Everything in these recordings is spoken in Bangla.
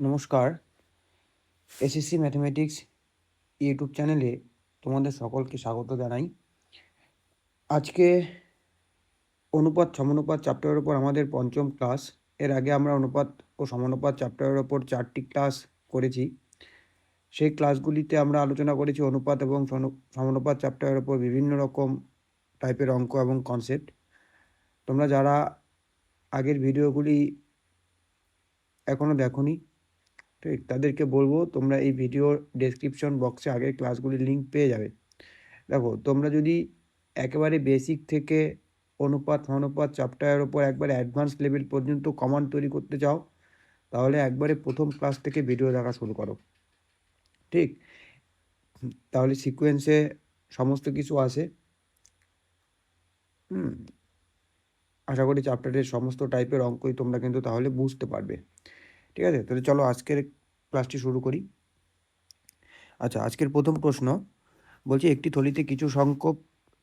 নমস্কার, এসএসসি ম্যাথমেটিক্স ইউটিউব চ্যানেলে তোমাদের সকলকে স্বাগত জানাই। আজকে অনুপাত সমানুপাত চ্যাপ্টারের ওপর আমাদের পঞ্চম ক্লাস। এর আগে আমরা অনুপাত ও সমানুপাত চ্যাপ্টারের ওপর 4টি ক্লাস করেছি। সেই ক্লাসগুলিতে আমরা আলোচনা করেছি অনুপাত এবং সমানুপাত চ্যাপ্টারের ওপর বিভিন্ন রকম টাইপের অঙ্ক এবং কনসেপ্ট। তোমরা যারা আগের ভিডিওগুলি এখনও দেখোনি, ঠিক, তাদেরকে বলবো তোমরা এই ভিডিওর ডেসক্রিপশন বক্সে আগের ক্লাসগুলির লিঙ্ক পেয়ে যাবে। দেখো, তোমরা যদি একেবারে বেসিক থেকে অনুপাত সমানুপাত চ্যাপ্টারের ওপর একবারে অ্যাডভান্স লেভেল পর্যন্ত কমান্ড তৈরি করতে চাও, তাহলে একবারে প্রথম ক্লাস থেকে ভিডিও দেখা শুরু করো। ঠিক, তাহলে সিকোয়েন্সে সমস্ত কিছু আসে। আশা করি চ্যাপ্টারের সমস্ত টাইপের অঙ্কই তোমরা কিন্তু তাহলে বুঝতে পারবে। ঠিক আছে, তাহলে চলো আজকের ক্লাসটি শুরু করি। আচ্ছা, আজকের প্রথম প্রশ্ন বলছে, একটি থলিতে কিছু সংখ্যক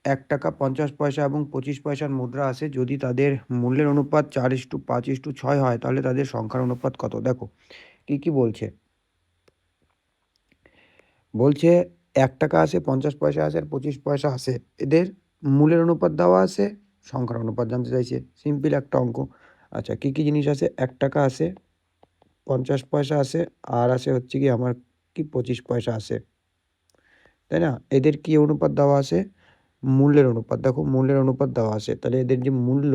1 টাকা 50 পয়সা এবং 25 পয়সার মুদ্রা আছে। যদি তাদের মূল্যের অনুপাত 4:5:6 হয়, তাহলে তাদের সংখ্যার অনুপাত কত? দেখো কি বলছে। বলছে 1 টাকা আছে, 50 পয়সা আছে আর 25 পয়সা আছে। এদের মূল্যের অনুপাত দেওয়া আছে, সংখ্যার অনুপাত জানতে চাইছে। সিম্পল একটা অঙ্ক। আচ্ছা, কি জিনিস আছে? 1 টাকা আছে, 50 পয়সা আছে আর আছে হচ্ছে কি আমার 25 পয়সা আছে, তাই না? এদের কি অনুপাত দেওয়া আছে? মূল্যের অনুপাত। দেখো, মূল্যের অনুপাত দেওয়া আছে, তাহলে এদের যে মূল্য,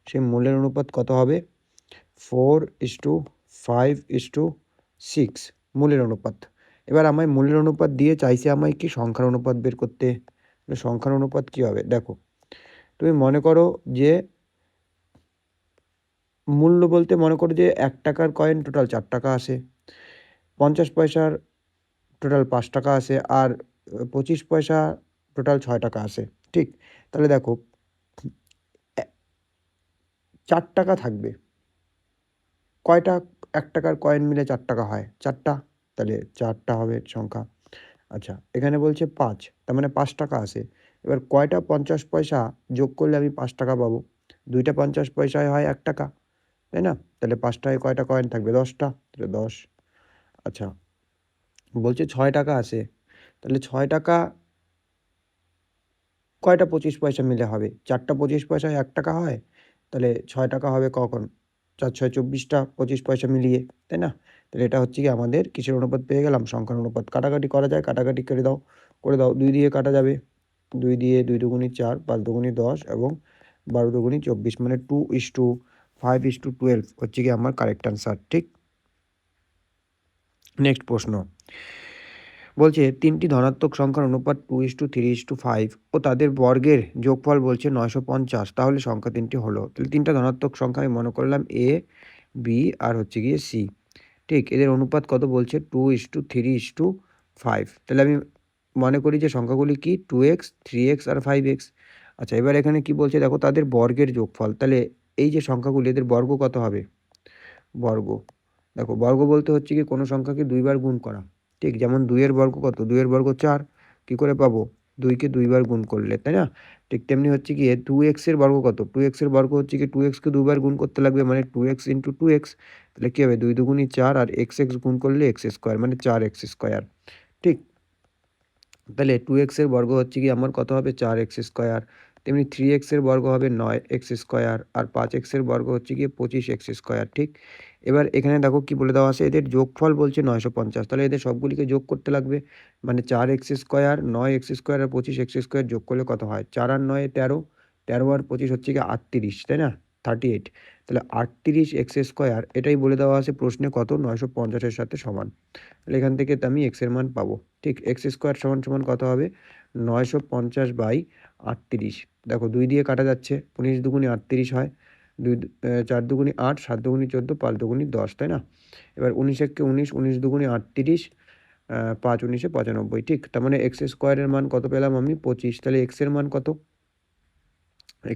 সেই মূল্যের অনুপাত কত হবে? 4:5:6 মূল্যের অনুপাত। এবার আমায় মূল্যের অনুপাত দিয়ে চাইছে আমায় কি সংখ্যার অনুপাত বের করতে। সংখ্যার অনুপাত কী হবে? দেখো, তুমি মনে করো যে মূল্য বলতে মনে করো যে 1 টাকার কয়েন টোটাল 4 টাকা আসে, 50 পয়সার টোটাল 5 টাকা আসে আর 25 পয়সা টোটাল 6 টাকা আসে। ঠিক, তাহলে দেখো 4 টাকা থাকবে। কয়টা 1 টাকার কয়েন মিলে 4 টাকা হয়? 4টা, তাহলে 4টা হবে সংখ্যা। আচ্ছা, এখানে বলছে 5, তার মানে 5 টাকা আসে। এবার কয়টা 50 পয়সা যোগ করলে আমি 5 টাকা পাবো? 2টা 50 পয়সায় হয় 1 টাকা, তাই না? তাহলে 5টায় কয়টা কয়েন থাকবে? 10টা, তাহলে 10। আচ্ছা, বলছে 6 টাকা আসে, তাহলে 6 টাকা কয়টা 25 পয়সা মিলে হবে? 4টা 25 পয়সায় 1 টাকা হয়, তাহলে 6 টাকা হবে কখন? 4×6 24টা 25 পয়সা মিলিয়ে, তাই না? তাহলে এটা হচ্ছে কি আমাদের কিসের অনুপাত পেয়ে গেলাম? সংখ্যার অনুপাত। কাটাকাটি করা যায়, কাটাকাটি করে দাও। 2 দিয়ে কাটা যাবে, 2 দিয়ে 2 দুগুণি 4, 5 দুগুণি 10 এবং 12 দুগুণি 24, মানে 2:5:12 হচ্ছে কি আমার কারেক্ট অ্যান্সার। ঠিক, নেক্সট প্রশ্ন বলছে, 3টি ধনাত্মক সংখ্যার অনুপাত 2:3:5 ও তাদের বর্গের যোগফল বলছে 950, তাহলে সংখ্যা 3টি হলো। তাহলে 3টা ধনাত্মক সংখ্যা আমি মনে করলাম এ, বি আর হচ্ছে গিয়ে সি। ঠিক, এদের অনুপাত কত বলছে? 2:3:5। তাহলে আমি মনে করি যে সংখ্যাগুলি কি? 2x, 3x আর 5x। আচ্ছা, এবার এখানে কি বলছে দেখো, তাদের বর্গের যোগফল। তাহলে এই যে সংখ্যাগুলি, এদের বর্গ কত হবে? বর্গ, দেখো বর্গ বলতে হচ্ছে কি কোনো সংখ্যাকে 2 বার গুণ করা। ঠিক, যেমন 2 এর বর্গ কত? 2 এর বর্গ 4। কী করে পাবো? 2কে 2 বার গুণ করলে, তাই না? ঠিক তেমনি হচ্ছে গিয়ে 2x এর বর্গ কত? 2x এর বর্গ হচ্ছে কি 2xকে 2 বার গুণ করতে লাগবে, মানে 2x × 2x। তাহলে কী হবে? 2 দুগুণি 4 আর x গুণ করলে x², মানে 4x²। ঠিক, তাহলে 2x এর বর্গ হচ্ছে কি আমার কত হবে? 4x²। তেমনি 3x এর বর্গ হবে 9x² আর 5x এর বর্গ হচ্ছে গিয়ে 25x²। ঠিক, এবার এখানে দেখো কি বলে দেওয়া আছে, এদের যোগফল বলছে 950, তাহলে এদের সবগুলিকে যোগ করতে লাগবে, মানে 4x², 9x² আর 25x² যোগ করলে কত হয়? 4 আর 9 13, 13 আর 25 হচ্ছে গিয়ে 38, তাই না? 38, তাহলে 38x², এটাই বলে দেওয়া আছে প্রশ্নে কত? 950-এর সাথে সমান। তাহলে এখান থেকে তো আমি এক্সের মান পাবো। ঠিক, x² সমান কত হবে? 950/38। দেখো 2 দিয়ে কাটা যাচ্ছে, 19 দুগুণি 38 হয়, 4 দুগুণি 8, 7 দুগুণি 14, 5 দুগুণি 10, তাই না? এবার 19 একে 19, 19 দুগুণি 38, 5 19 95। ঠিক, তার মানে x² মান কত পেলাম আমি? 25। তাহলে x এর মান কত?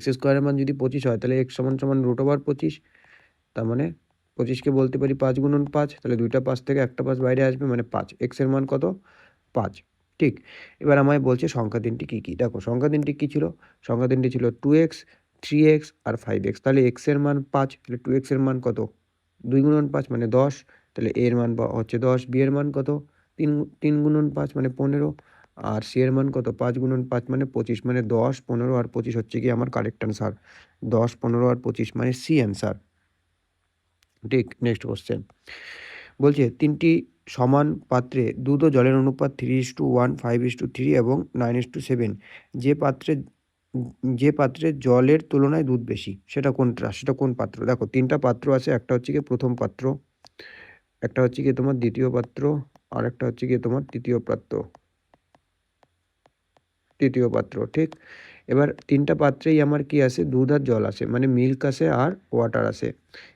x² এর মান যদি 25 হয়, তাহলে x √25, তার মানে 25কে বলতে পারি 5 × 5, তাহলে 2টা 5 থেকে একটা 5 বাইরে আসবে, মানে 5। x এর মান কত? 5। ঠিক, এবার আমায় বলছে সংখ্যা 3টি কী কী? দেখো সংখ্যা 3টি কী ছিল? সংখ্যা 3টি ছিল 2x, 3x আর 5x। তাহলে x এর মান 5, তাহলে 2x এর মান কত? 2 × 5 মানে 10, তাহলে এর মান হচ্ছে 10, বি এর মান কত 3 3 গুণন 5 মানে 15, আর সি এর মান কত 5 গুণন 5 মানে 25, মানে 10, 15 আর 25 হচ্ছে কি আমার কারেক্ট অ্যান্সার। 10, 15 আর 25 মানে সি অ্যান্সার। ঠিক, নেক্সট কোশ্চেন বলছে 3টি সমান পাত্রে দুধ ও জলের অনুপাত 3:1, 5:3 এবং 9:7। যে পাত্রে যে পাত্রে জলের তুলনায় দুধ বেশি সেটা কোনটা, সেটা কোন পাত্র? দেখো 3টা পাত্র আছে, একটা হচ্ছে গিয়ে প্রথম পাত্র, একটা হচ্ছে গিয়ে তোমার দ্বিতীয় পাত্র, আর একটা হচ্ছে গিয়ে তোমার তৃতীয় পাত্র। ঠিক, এবার 3টা পাত্রেই আমার কি আছে, দুধ আর জল আছে, মানে মিল্ক আছে আর ওয়াটার আছে।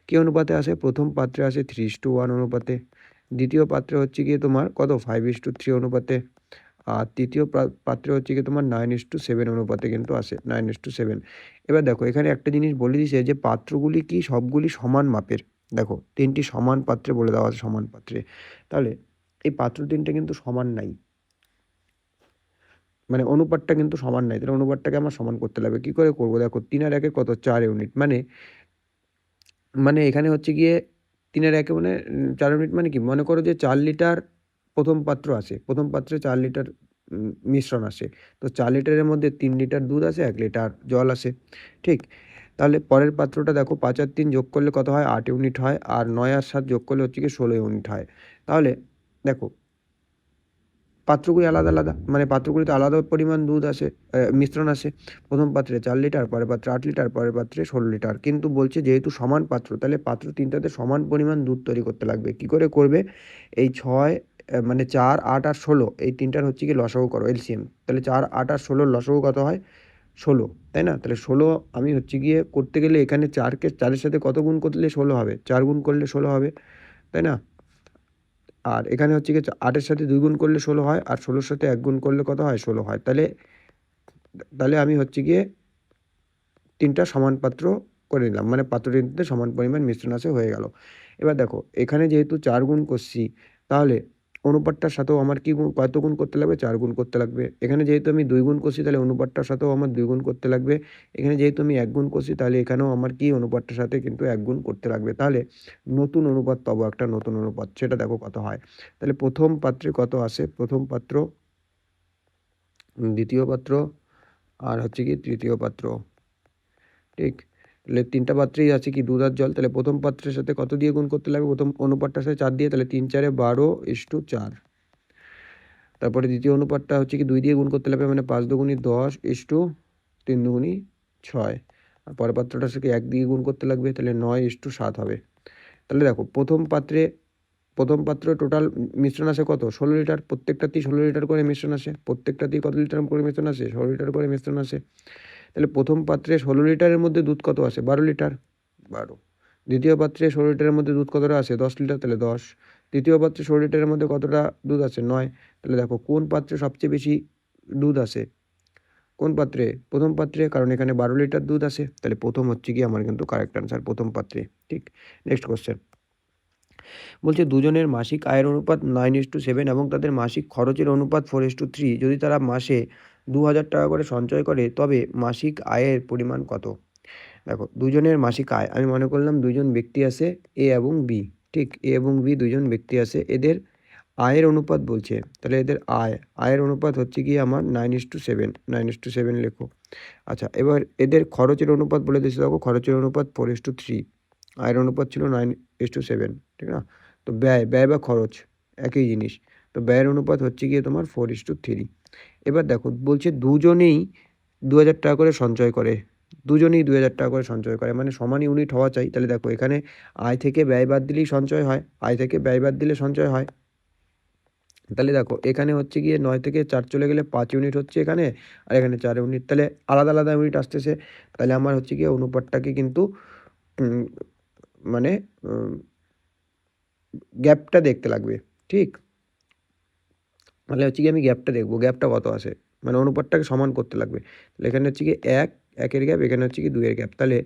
কি অনুপাতে আছে? প্রথম পাত্রে আছে 3:1 অনুপাতে, দ্বিতীয় পাত্রে হচ্ছে গিয়ে তোমার কত 5:3 অনুপাতে, আর তৃতীয় পাত্রে হচ্ছে গিয়ে তোমার 9:7 অনুপাতে কিন্তু আসে, 9:7। এবার দেখো এখানে একটা জিনিস বলে দিছে যে পাত্রগুলি কি সবগুলি সমান মাপের। দেখো 3টি সমান পাত্রে বলে দেওয়া আছে, সমান পাত্রে, তাহলে এই পাত্র 3টে কিন্তু সমান নাই, মানে অনুপাতটা কিন্তু সমান নাই। তাহলে অনুপাতটাকে আমার সমান করতে লাগবে। কি করে করবো? দেখো 3 আর 1 কত 4 ইউনিট, মানে মানে এখানে হচ্ছে গিয়ে 3 আর 1 মানে 4 ইউনিট, মানে কি মনে করো যে 4 লিটার প্রথম পাত্র আছে, প্রথম পাত্রে 4 লিটার মিশ্রণ আসে, তো 4 লিটারের মধ্যে 3 লিটার দুধ আছে, 1 লিটার জল আসে। ঠিক, তাহলে পরের পাত্রটা দেখো 5 আর 3 যোগ করলে কত হয় 8 ইউনিট হয়, আর 9 আর 7 যোগ করলে হচ্ছে কি 16 ইউনিট হয়। তাহলে দেখো পাত্রগুলি আলাদা আলাদা, মানে পাত্রগুলিতে আলাদা পরিমাণ দুধ আসে, মিশ্রণ আসে। প্রথম পাত্রে 4 লিটার, পরের পাত্রে 8 লিটার, পরের পাত্রে 16 লিটার। কিন্তু বলছে যেহেতু সমান পাত্র, তাহলে পাত্র 3টাতে সমান পরিমাণ দুধ তৈরি করতে লাগবে। কি করে করবে? এই 6 মানে 4, 8 আর 16 এই 3টার হচ্ছে কি লসাগু করো, এলসিএম। তাহলে 4, 8 আর 16 লসাগু কত হয়? 16, তাই না? তাহলে 16 আমি হচ্ছে গিয়ে করতে গেলে এখানে 4-এর সাথে কত গুণ করলে 16 হবে? 4 গুণ করলে 16 হবে, তাই না? আর এখানে হচ্ছে গিয়ে 8-এর সাথে 2 গুণ করলে 16 হয়, আর 16-র সাথে 1 গুণ করলে কত হয়? 16 হয়। তাহলে তাহলে আমি হচ্ছে গিয়ে 3টা সমান পাত্র করে নিলাম, মানে পাত্র 3তে সমান পরিমাণ মিশ্রণ আছে, হয়ে গেল। এবার দেখো এখানে যেহেতু 4 গুণ করছি, তাহলে অনুপাতটার সাথেও আমার কি গুণ, কত গুণ করতে লাগবে? 4 গুণ করতে লাগবে। এখানে যেহেতু আমি 2 গুণ করছি, তাহলে অনুপাতটার সাথেও আমার 2 গুণ করতে লাগবে। এখানে যেহেতু আমি 1 গুণ করছি, তাহলে এখানেও আমার কি অনুপাতটার সাথে কিন্তু 1 গুণ করতে লাগবে। তাহলে নতুন অনুপাত পাবো, একটা নতুন অনুপাত, সেটা দেখো কত হয়। তাহলে প্রথম পাত্রে কত আসে? প্রথম পাত্র, দ্বিতীয় পাত্র, আর হচ্ছে কি তৃতীয় পাত্র। ঠিক, তাহলে 3টা পাত্রেই আছে কি দুধ আর জল। তাহলে প্রথম পাত্রের সাথে কত দিয়ে গুণ করতে লাগবে? প্রথম অনুপাতটার সাথে 4 দিয়ে, তাহলে 3 4 12:4। তারপরে দ্বিতীয় অনুপাতটা হচ্ছে কি 2 দিয়ে গুণ করতে লাগবে, মানে 5 দুগুণী 10:3 দুগুণী 6। আর পরের পাত্রটার সাথে 1 দিয়ে গুণ করতে লাগবে, তাহলে 9:7 হবে। তাহলে দেখো প্রথম পাত্রে টোটাল মিশ্রণ আসে কত? 16 লিটার, প্রত্যেকটাতেই 16 লিটার করে মিশ্রণ আসে, প্রত্যেকটাতেই কত লিটার করে মিশ্রণ আসে? 16 লিটার করে মিশ্রণ আসে। তাহলে প্রথম পাত্রে 16 লিটারের মধ্যে দুধ কত আসে? 12 লিটার, 12। দ্বিতীয় পাত্রে 16 লিটারের মধ্যে দুধ কতটা আসে? 10 লিটার, তাহলে 10। তৃতীয় পাত্রে 16 লিটারের মধ্যে কতটা দুধ আসে? 9। তাহলে দেখো কোন পাত্রে সবচেয়ে বেশি দুধ আসে? কোন পাত্রে? প্রথম পাত্রে, কারণ এখানে 12 লিটার দুধ আসে। তাহলে প্রথম হচ্ছে কি আমার কিন্তু কারেক্ট অ্যান্সার, প্রথম পাত্রে। ঠিক, নেক্সট কোশ্চেন বলছে দুজনের মাসিক আয়ের অনুপাত 9:7 এবং তাদের মাসিক খরচের অনুপাত 4:3। যদি তারা মাসে 2,000 টাকা করে সঞ্চয় করে, তবে মাসিক আয়ের পরিমাণ কত? দেখো দুজনের মাসিক আয়, আমি মনে করলাম দুজন ব্যক্তি আছে, এ এবং বি। ঠিক, এ এবং বি দুজন ব্যক্তি আছে, এদের আয়ের অনুপাত বলছে। তাহলে এদের আয়ের অনুপাত হচ্ছে কি আমার 9:7, 9:7 লেখো। আচ্ছা, এবার এদের খরচের অনুপাত বলে দিয়েছে, দেখো খরচের অনুপাত 4:3, আয়ের অনুপাত ছিল 9:7, ঠিক না? তো ব্যয় বা খরচ একই জিনিস, তো ব্যয়ের অনুপাত হচ্ছে গিয়ে তোমার 4:3। এবার দেখো বলছে দুজনেই 2,000 টাকা করে সঞ্চয় করে, দুজনেই 2,000 টাকা করে সঞ্চয় করে, মানে সমান ইউনিট হওয়া চাই। তাহলে দেখো এখানে আয় থেকে ব্যয় বাদ দিলেই সঞ্চয় হয়, আয় থেকে ব্যয় বাদ দিলে সঞ্চয় হয়। তাহলে দেখো এখানে হচ্ছে গিয়ে 9 থেকে 4 চলে গেলে 5 ইউনিট হচ্ছে এখানে, আর এখানে 4 ইউনিট, তাহলে আলাদা আলাদা ইউনিট আসতেছে। তাহলে আমার হচ্ছে গিয়ে অনুপাতটাকে কিন্তু উম, মানে গ্যাপটা দেখতে লাগবে। ঠিক, তাহলে হচ্ছে কি আমি গ্যাপটা দেখবো, গ্যাপটা কত আসে, মানে অনুপাতটাকে সমান করতে লাগবে। তাহলে এখানে হচ্ছে কি 1-1-এর গ্যাপ, এখানে হচ্ছে কি 2-এর গ্যাপ। তাহলে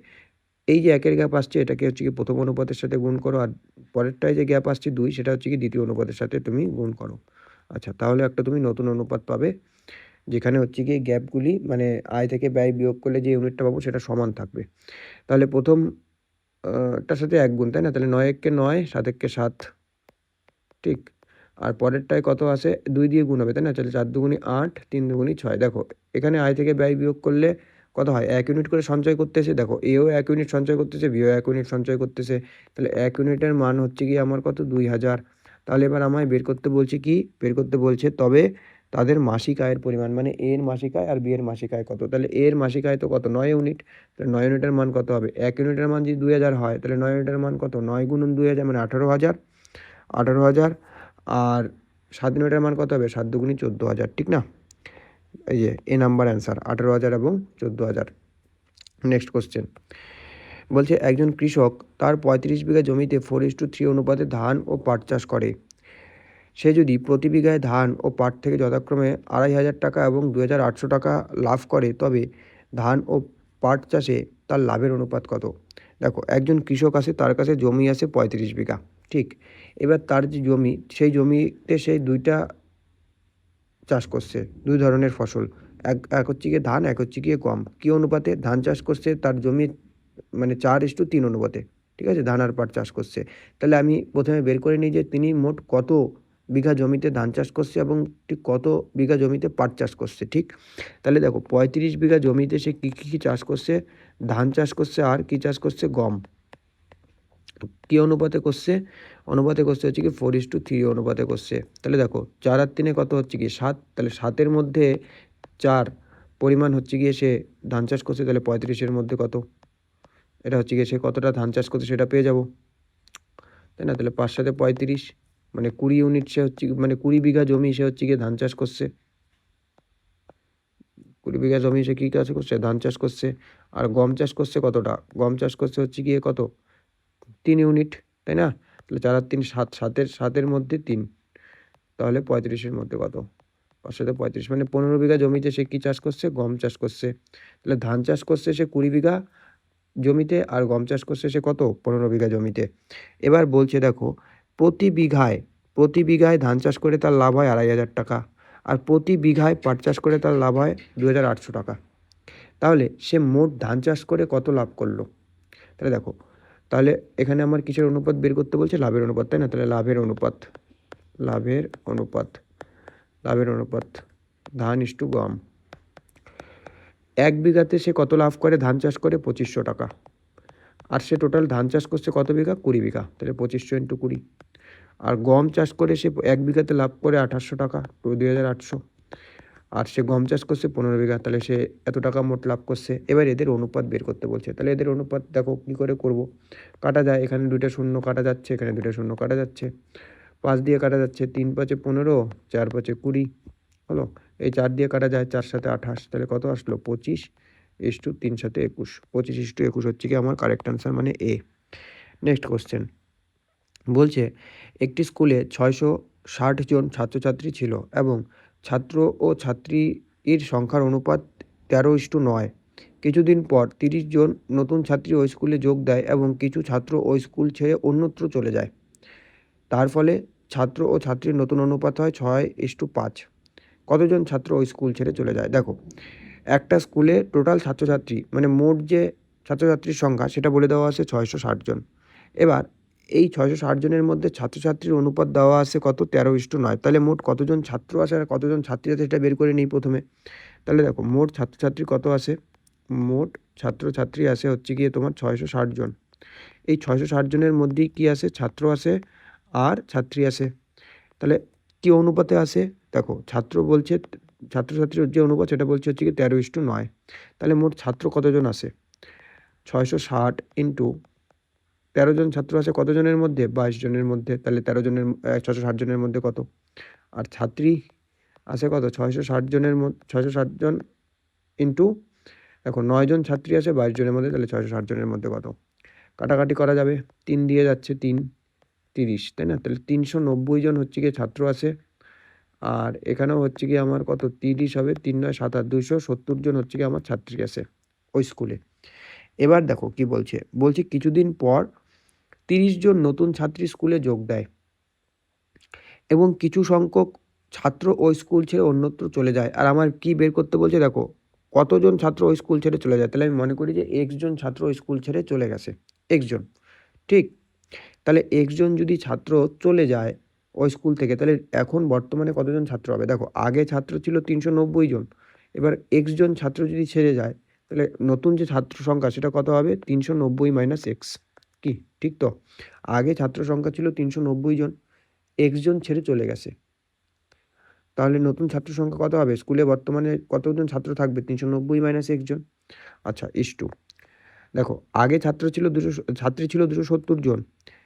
এই যে 1-এর গ্যাপ আসছে, এটাকে হচ্ছে কি প্রথম অনুপাতের সাথে গুণ করো, আর পরেরটায় যে গ্যাপ আসছে 2, সেটা হচ্ছে কি দ্বিতীয় অনুপাতের সাথে তুমি গুণ করো। আচ্ছা, তাহলে একটা তুমি নতুন অনুপাত পাবে, যেখানে হচ্ছে গিয়ে গ্যাপগুলি মানে আয় থেকে ব্যয় বিয়োগ করলে যে ইউনিটটা পাবো সেটা সমান থাকবে। তাহলে প্রথম টার সাথে 1 গুণ, তাই না? তাহলে 9 একে 9, 7 একে 7, ঠিক। আর পরেরটায় কত আসে, 2 দিয়ে গুণ হবে, তাই না? তাহলে 4 দুগুণে 8, 3 দুগুণে 6। দেখো এখানে আয় থেকে ব্যয় বিয়োগ করলে কত হয়, 1 ইউনিট করে সঞ্চয় করতেছে। দেখো এও 1 ইউনিট সঞ্চয় করতেছে, বিও 1 ইউনিট সঞ্চয় করতেছে। তাহলে 1 ইউনিটের মান হচ্ছে গিয়ে আমার কত, 2000। তাহলে এবার আমায় বের করতে বলছে কি, বের করতে বলছে তবে তাদের মাসিক আয়ের পরিমাণ, মানে এ এর মাসিক আয় আর বি এর মাসিক আয় কত। তাহলে এ এর মাসিক আয় তো কত, 9 ইউনিট। তাহলে 9 ইউনিটের মান কত হবে, 1 ইউনিটের মান যদি 2000 হয় তাহলে 9 ইউনিটের মান কত, 9 গুণন 2000 মানে 18,000। 18,000 আর 7 ইউনিটের মান কত হবে, 7 দুগুণে 14,000, ঠিক না? এই যে এ নাম্বার অ্যান্সার 18,000 এবং 14,000। নেক্সট কোশ্চেন বলছে একজন কৃষক তার 35 বিঘা জমিতে 4:3 অনুপাতে ধান ও পাট চাষ করে। সে যদি প্রতি বিঘায় ধান ও পাট থেকে যথাক্রমে 2,500 টাকা এবং 2,800 টাকা লাভ করে, তবে ধান ও পাট চাষে তার লাভের অনুপাত কত? দেখো একজন কৃষক আছে, তার কাছে জমি আছে 35 বিঘা, ঠিক। এবার তার যে জমি, সেই জমিতে সেই দুইটা চাষ করছে, দুই ধরনের ফসল। এক এক হচ্ছে গিয়ে ধান, এক হচ্ছে গিয়ে গম। কী অনুপাতে ধান চাষ করছে, তার জমি মানে 4:3 অনুপাতে, ঠিক আছে, ধান আর পাট চাষ করছে। তাহলে আমি প্রথমে বের করে নিই যে তিনি মোট কত বিঘা জমিতে ধান চাষ করছে এবং ঠিক কত বিঘা জমিতে পাট চাষ করছে, ঠিক। তাহলে দেখো 35 বিঘা জমিতে সে কী চাষ করছে, ধান চাষ করছে আর কী চাষ করছে, গম। কী অনুপাতে করছে, অনুপাতে করছে হচ্ছে কি 4:3 অনুপাতে করছে। তাহলে দেখো 4 আর 3 কত হচ্ছে কি 7, তাহলে 7-এর মধ্যে 4 পরিমাণ হচ্ছে গিয়ে সে ধান চাষ করছে, তাহলে 35-এর মধ্যে কত, এটা হচ্ছে গিয়ে সে কতটা ধান চাষ করছে সেটা পেয়ে যাব, তাই না? তাহলে 5 7 35 মানে 20 ইউনিট, সে হচ্ছে মানে 20 বিঘা জমি সে হচ্ছে গিয়ে ধান চাষ করছে। 20 বিঘা জমি সে কী চাষ করছে, ধান চাষ করছে। আর গম চাষ করছে কতটা, গম চাষ করছে হচ্ছে গিয়ে কত, 3 ইউনিট, তাই না? তাহলে 4 আর 3 7, 7-এর মধ্যে 3, তাহলে 35-এর মধ্যে কত, 5 7 35 মানে 15 বিঘা জমিতে সে কী চাষ করছে, গম চাষ করছে। তাহলে ধান চাষ করছে সে 20 বিঘা জমিতে আর গম চাষ করছে সে কত, 15 বিঘা জমিতে। এবার বলছে দেখো প্রতি বিঘায় ধান চাষ করে তার লাভ হয় 2,500 টাকা, আর প্রতি বিঘায় পাট চাষ করে তার লাভ হয় 2,800 টাকা। তাহলে সে মোট ধান চাষ করে কত লাভ করলো? তাহলে দেখো, তাহলে এখানে আমার কিসের অনুপাত বের করতে বলছে, লাভের অনুপাত, তাই না? তাহলে লাভের অনুপাত, লাভের অনুপাত, লাভের অনুপাত ধান/গম। 1 বিঘাতে সে কত লাভ করে, ধান চাষ করে 2,500 টাকা, আর সে টোটাল ধান চাষ করছে কত বিঘা, 20 বিঘা, তাহলে 2,500 × 20। আর গম চাষ করে সে 1 বিঘাতে লাভ করে 2,800 টাকা, 2,800। আর সে গম চাষ করছে 15 বিঘা, তাহলে সে এত টাকা মোট লাভ করছে। এবার এদের অনুপাত বের করতে বলছে। তাহলে এদের অনুপাত দেখো কী করে করব, কাটা যায়, এখানে 2টা শূন্য কাটা যাচ্ছে, এখানে 2টা শূন্য কাটা যাচ্ছে, 5 দিয়ে কাটা যাচ্ছে, 3 5 15, 4 5 20 হলো। এই 4 দিয়ে কাটা যায়, 4 7 28, তাহলে কত আসলো, 25:3 7 21। 25:21 হচ্ছে কি আমার কারেক্ট আনসার, মানে এ। নেক্সট কোশ্চেন বলছে একটি স্কুলে 660 জন ছাত্রছাত্রী ছিল এবং ছাত্র ও ছাত্রীর সংখ্যার অনুপাত 13:9। কিছুদিন পর 30 জন নতুন ছাত্রী ওই স্কুলে যোগ দেয় এবং কিছু ছাত্র ওই স্কুল ছেড়ে অন্যত্র চলে যায়। তার ফলে ছাত্র ও ছাত্রীর নতুন অনুপাত হয় 6:5। কতজন ছাত্র ওই স্কুল ছেড়ে চলে যায়? দেখো একটা স্কুলে টোটাল ছাত্রছাত্রী মানে মোট যে ছাত্রছাত্রীর সংখ্যা সেটা বলে দেওয়া আছে 660 জন। এবার এই 660 জনের মধ্যে ছাত্রছাত্রীর অনুপাত দেওয়া আছে কত, 13:9। তাহলে মোট কতজন ছাত্র আছে আর কতজন ছাত্রী আছে সেটা বের করে নিই প্রথমে। তাহলে দেখো মোট ছাত্রছাত্রী কত আছে, মোট ছাত্রছাত্রী আছে হচ্ছে গিয়ে তোমার 660 জন। এই 660 জনের মধ্যেই কী আছে, ছাত্র আছে আর ছাত্রী আছে। তাহলে কী অনুপাতে আছে, দেখো ছাত্র বলছে, ছাত্রছাত্রীর যে অনুপাত সেটা বলছে হচ্ছে কি 13:9। তাহলে মোট ছাত্র কতজন আছে, 660 ইন্টু 13 জন ছাত্র আছে কতজনের মধ্যে, 22 জনের মধ্যে। তাহলে 13 জনের 660 জনের মধ্যে কত, আর ছাত্রী আছে কত, 660 জনের 660 জন ইন্টু দেখো 9 জন ছাত্রী আছে 22 জনের মধ্যে, তাহলে 660 জনের মধ্যে কত, কাটাকাটি করা যাবে, 3 দিয়ে যাচ্ছে 3 30, তাই না? তাহলে 390 জন হচ্ছে গিয়ে ছাত্র আছে, আর এখানেও হচ্ছে গিয়ে আমার কত 30 হবে, 3 9 7 8 270 জন হচ্ছে গিয়ে আমার ছাত্রী আছে ওই স্কুলে। এবার দেখো কি বলছে, বলছে কিছুদিন পর 30 জন নতুন ছাত্রী স্কুলে যোগ দেয় এবং কিছু সংখ্যক ছাত্র ওই স্কুল ছেড়ে অন্যত্র চলে যায়। আর আমার কি বের করতে বলছে, দেখো কতজন ছাত্র ওই স্কুল ছেড়ে চলে যায়। তাহলে আমি মনে করি যে x জন ছাত্র ওই স্কুল ছেড়ে চলে গেছে, x জন, ঠিক। তাহলে x জন যদি ছাত্র চলে যায়, ওই স্কুল থেকে। তাহলে এখন বর্তমানে কতজন ছাত্র হবে? দেখো আগে ছাত্র ছিল 390 জন। এবার x জন ছাত্র যদি ছেড়ে যায় তাহলে নতুন যে ছাত্র সংখ্যা সেটা কত হবে? 390 মাইনাস x। কি ঠিক তো? আগে ছাত্র সংখ্যা ছিল 390 জন, x জন ছেড়ে চলে গেছে। তাহলে নতুন ছাত্র সংখ্যা কত হবে? স্কুলে বর্তমানে কতজন ছাত্র থাকবে? 390 মাইনাস x জন। আচ্ছা ইস টু, দেখো আগে ছাত্রী ছিল 270 জন।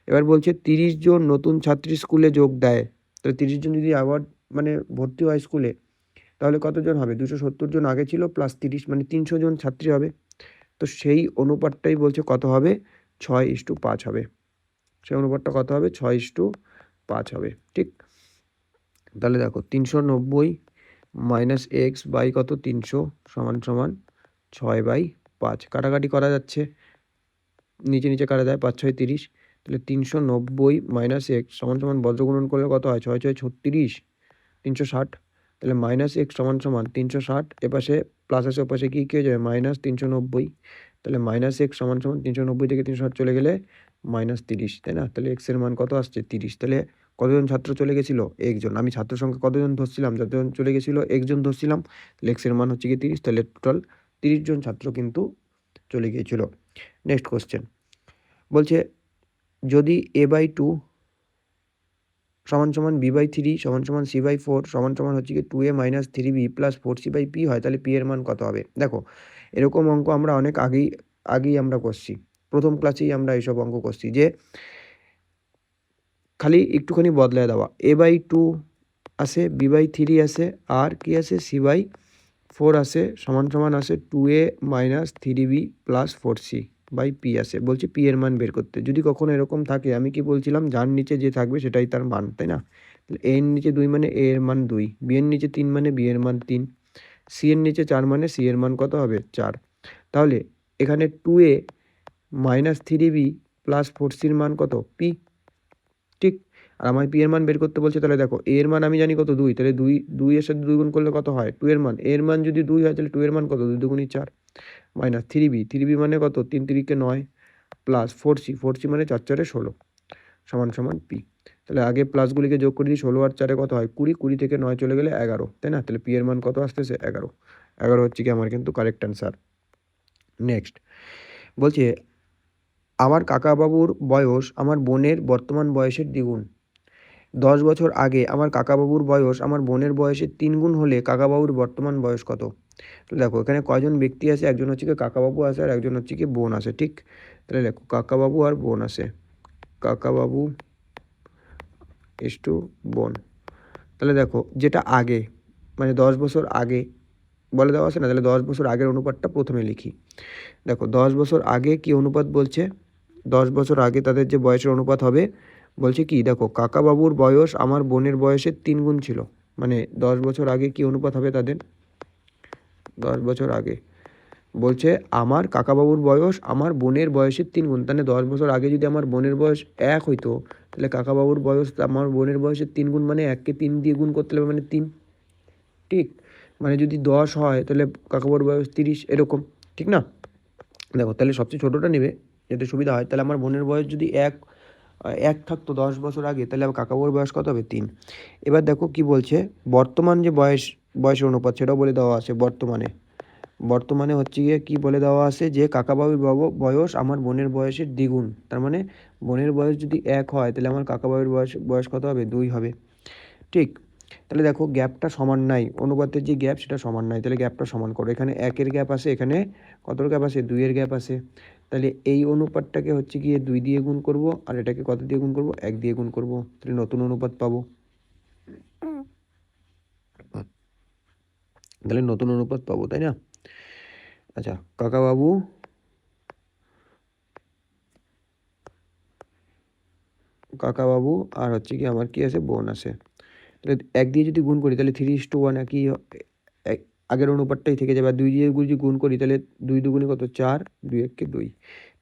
এবার বলছে 30 জন নতুন ছাত্রী স্কুলে যোগ দেয়। তাহলে 30 জন যদি আবার মানে ভর্তি হয় স্কুলে তাহলে কতজন হবে? 270 জন আগে ছিল প্লাস 30 মানে 300 জন ছাত্রী হবে। তো সেই অনুপাতটাই বলছে কত হবে? 6:5 হবে। সেই অনুপাতটা কত হবে? 6:5 হবে। ঠিক? তাহলে দেখো 390 মাইনাস এক্স বাই কত? 300 সমান সমান 6/5। কাটাকাটি করা যাচ্ছে, নিচে নিচে কাটা যায়, 5 6 30। তাহলে 390 মাইনাস এক্স সমান সমান বজ্রগুণন করলে কত হয়? 6 6 36, 360। তাহলে মাইনাস এক্স সমান সমান 360, এপাশে প্লাস আছে ওপাশে কি হয়ে যাবে? মাইনাস 390। তাহলে মাইনাস এক্স সমান সমান 390 থেকে 360 চলে গেলে মাইনাস 30, তাই না? তাহলে এক্সের মান কত আসছে? 30। তাহলে কতজন ছাত্র চলে গেছিল? একজন। আমি ছাত্র সংখ্যা কতজন ধরছিলাম? যতজন চলে গেছিল একজন ধরছিলাম। তাহলে এক্সের মান হচ্ছে কি 30। তাহলে টোটাল 30 জন ছাত্র কিন্তু চলে গিয়েছিল। নেক্সট কোশ্চেন বলছে যদি a/2 সমান সমান b/3 সমান সমান c/4 সমান সমান হচ্ছে কি 2a minus 3b plus 4c/p হয় তাহলে p এর মান কত হবে? দেখো এরকম অঙ্ক আমরা অনেক আগেই আমরা করছি, প্রথম ক্লাসেই আমরা এইসব অঙ্ক করছি, যে খালি একটুখানি বদলায় দেওয়া। a/2 আছে, b/3 আছে, আর কি আছে? c/4 আছে, সমান সমান আছে 2a minus 3b plus 4c/p আছে। বলছি p এর মান বের করতে। যদি কখনো এরকম থাকে, আমি কি বলছিলাম? যার নিচে যে থাকবে সেটাই তার মান, তাই না? তাহলে a এর নিচে 2 মানে a এর মান 2, b এর নিচে 3 মানে b এর মান 3, c এর নিচে 4 মানে c এর মান কত হবে? 4। তাহলে এখানে 2a minus 3b plus 4c এর মান কত? p। ঠিক? আর আমায় পি এর মান বের করতে বলছে। তাহলে দেখো এ এর মান আমি জানি কত? 2। তাহলে 2 এর সাথে 2 গুণ করলে কত হয়? 2 এর মান। এর মান যদি 2 হয় তাহলে 2 এর মান কত? 2 দুগুণী 4 মাইনাস 3b মানে কত? 3 3 9 প্লাস 4c মানে 4 4 16 সমান সমান পি। তাহলে আগে প্লাসগুলিকে যোগ করে দিই। 16 আর 4 কত হয়? 20, 20 থেকে 9 চলে গেলে 11, তাই না? তাহলে পি এর মান কত আসতেছে? 11। 11 হচ্ছে কি আমার কিন্তু কারেক্ট অ্যান্সার। নেক্সট বলছে আমার কাকাবাবুর বয়স আমার বোনের বর্তমান বয়সের দ্বিগুণ। 10 বছর আগে আমার কাকাবাবুর বয়স আমার বোনের বয়সের 3 গুণ হলে কাকাবাবুর বর্তমান বয়স কত? তো দেখো এখানে কয়জন ব্যক্তি আছে? একজন হচ্ছে কি কাকাবাবু আছে আর একজন হচ্ছে কি বোন আছে। ঠিক? তাহলে দেখো কাকাবাবু আর বোন আছে, কাকাবাবু টু বোন। তাহলে দেখো যেটা আগে মানে 10 বছর আগে বলে দেওয়া আছে না, তাহলে 10 বছর আগের অনুপাতটা প্রথমে লিখি। দেখো 10 বছর আগে কি অনুপাত বলছে? 10 বছর আগে তাদের যে বয়সের অনুপাত হবে বলছে কি? দেখো কাকাবাবুর বয়স আমার বোনের বয়সের 3 গুণ ছিল, মানে 10 বছর আগে কি অনুপাত হবে তাদের? 10 বছর আগে বলছে আমার কাকাবাবুর বয়স আমার বোনের বয়সের 3 গুণ। তাহলে 10 বছর আগে যদি আমার বোনের বয়স 1 হইতো তাহলে কাকাবাবুর বয়স আমার বোনের বয়সের 3 গুণ, মানে 1কে 3 দিয়ে গুণ করতে হবে মানে 3। ঠিক? মানে যদি 10 হয় তাহলে কাকাবাবুর বয়স 30, এরকম। ঠিক না? দেখো তাহলে সবচেয়ে ছোটোটা নেবে যাতে সুবিধা হয়। তাহলে আমার বোনের বয়স যদি 1 থাকতো 10 বছর আগে, তাহলে আমার কাকাবাবুর বয়স কত হবে? 3। এবার দেখো কি বলছে, বর্তমান যে বয়সের অনুপাত সেটাও বলে দেওয়া আছে। বর্তমানে হচ্ছে গিয়ে কী বলে দেওয়া আছে? যে কাকাবাবুর বয়স আমার বোনের বয়সের দ্বিগুণ। তার মানে বোনের বয়স যদি 1 হয় তাহলে আমার কাকাবাবুর বয়স কত হবে? 2 হবে। ঠিক? তাহলে দেখো গ্যাপটা সমান নাই, অনুপাতের যে গ্যাপ সেটা সমান নাই। তাহলে গ্যাপটা সমান করো। এখানে 1-এর গ্যাপ আছে, এখানে কতর গ্যাপ আছে? 2-এর গ্যাপ আছে। তাহলে এই অনুপাতটাকে হচ্ছে গিয়ে 2 দিয়ে গুণ করব আর এটাকে কত দিয়ে গুণ করব? 1 দিয়ে গুণ করব। তাহলে নতুন অনুপাত পাবো। তাহলে নতুন অনুপাত পাবো, তাই না? আচ্ছা কাকাবাবু আর হচ্ছে কি আমার কি আছে? বোন আছে। তাহলে 1 দিয়ে যদি গুণ করি তাহলে 3:1 একই আগের অনুপাতটাই থেকে যাবে। আর 2 দিয়ে যদি গুণ করি তাহলে 2 দুগুণে কত? 4, 2 1-কে 2।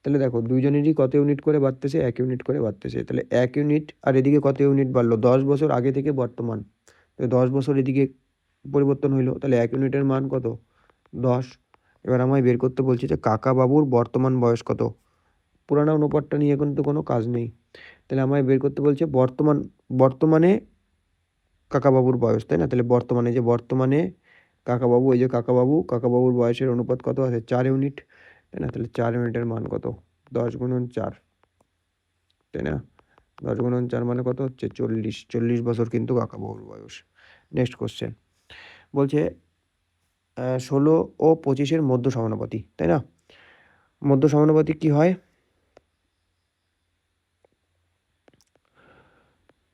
তাহলে দেখো দুইজনেরই কত ইউনিট করে বাড়তেছে? 1 ইউনিট করে বাড়তেছে। তাহলে 1 ইউনিট আর এদিকে কত ইউনিট বাড়লো? 10 বছর আগে থেকে বর্তমান। তাহলে 10 বছর এদিকে পরিবর্তন হইলো, তাহলে 1 ইউনিটের মান কত? 10। এবার আমায় বের করতে বলছে যে কাকাবাবুর বর্তমান বয়স কত? পুরানো অনুপাতটা নিয়ে কিন্তু কোনো কাজ নেই। তাহলে আমায় বের করতে বলছে বর্তমানে কাকাবাবুর বয়স, তাই না? তাহলে বর্তমানে কাকাবাবু, এই যে কাকাবাবুর বয়সের অনুপাত কত আছে? 4 ইউনিট, তাই না? তাহলে 4 ইউনিটের মান কত? 10 গুণন 4, তাই না? 10 গুণন 4 মানে কত হচ্ছে? 40 বছর কিন্তু কাকাবাবুর বয়স। নেক্সট কোশ্চেন বলছে 16 ও 25 মধ্য সমানুপাতি, তাই না? মধ্য সমানুপাতি কি হয়?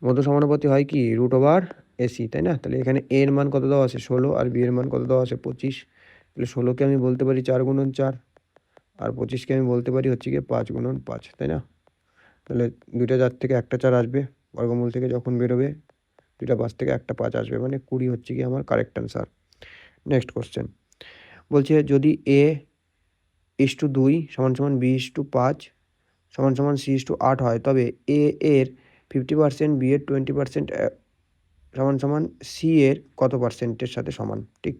মধ্য সমানুপাতি হয় কি? √AC, তাই না? তাহলে এখানে a এর মান কত দেওয়া আছে? 16, আর b এর মান কত দেওয়া আছে? 25। তাহলে 16কে আমি বলতে পারি 4 গুণন 4, আর 25কে আমি বলতে পারি হচ্ছে গিয়ে 5 গুণন 5, তাই না? তাহলে 2টা 4 থেকে একটা 4 আসবে, বর্গমূল থেকে যখন বেরোবে 2টা 5 থেকে একটা 5 আসবে, মানে 20 হচ্ছে গিয়ে আমার কারেক্ট অ্যান্সার। নেক্সট কোশ্চেন বলছে যদি a:2 = b:5 = c:8 হয়, তবে a এর 50%, b এর 20% = c এর কত পার্সেন্টের সাথে সমান? ঠিক,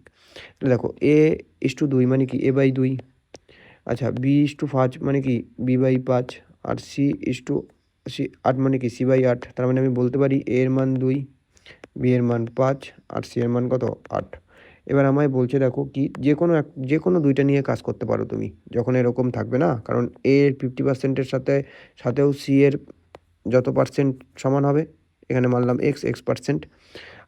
তাহলে দেখো a:2 মানে কি? a/2। আচ্ছা, b:5 মানে কি? b/5। আর c:8 মানে কি? c/8। তার মানে আমি বলতে পারি a এর মান 2, b এর মান 5, আর c এর মান কত? 8। এবার আমায় বলছে দেখো কি যে কোনো দুইটা নিয়ে কাজ করতে পারো তুমি, যখন এরকম থাকবে না, কারণ a এর 50%-এর সাথেও c এর যত পার্সেন্ট সমান হবে, এখানে মানলাম x পার্সেন্ট,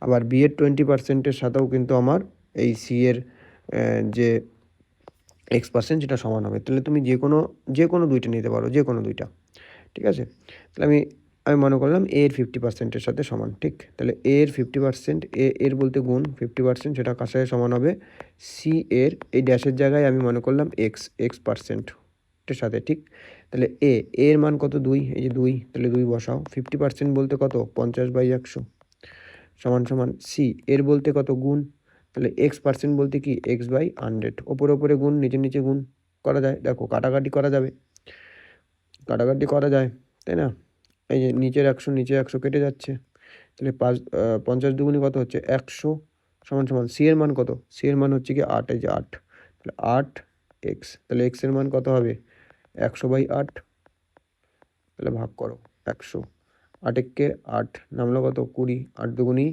আবার b এর 20%-এর সাথেও কিন্তু আমার এই c এর যে x% যেটা সমান হবে। তাহলে তুমি যে কোনো দুইটা নিতে পারো, যে কোনো দুইটা, ঠিক আছে? তাহলে আমি মনে করলাম a এর 50%-এর সাথে সমান, ঠিক? তাহলে a এর 50%, এর বলতে গুণ 50%, সেটা কার সাথে সমান হবে? c এর, এই ড্যাশের জায়গায় আমি মনে করলাম x পার্সেন্টের সাথে, ঠিক? তাহলে এর মান কত? 2, এই যে 2, তাহলে 2 বসাও। 50% বলতে কত? 50/100 সমান c এর বলতে কত? গুণ। তাহলে x% বলতে কি? x/100। ওপরে গুণ, নিচে গুণ করা যায়। দেখো কাটাকাটি করা যাবে, তাই না? এই যে নিচের 100 কেটে যাচ্ছে, তাহলে 50 দুগুণে কত হচ্ছে? 100 সমান c এর মান কত? c এর মান হচ্ছে কি 8, এই যে 8, তাহলে 8x, তাহলে x এর মান কত হবে? 100/8, তাহলে ভাগ করো 100, 8 একে 8 নামলো কত? 20, 8 দুগুণি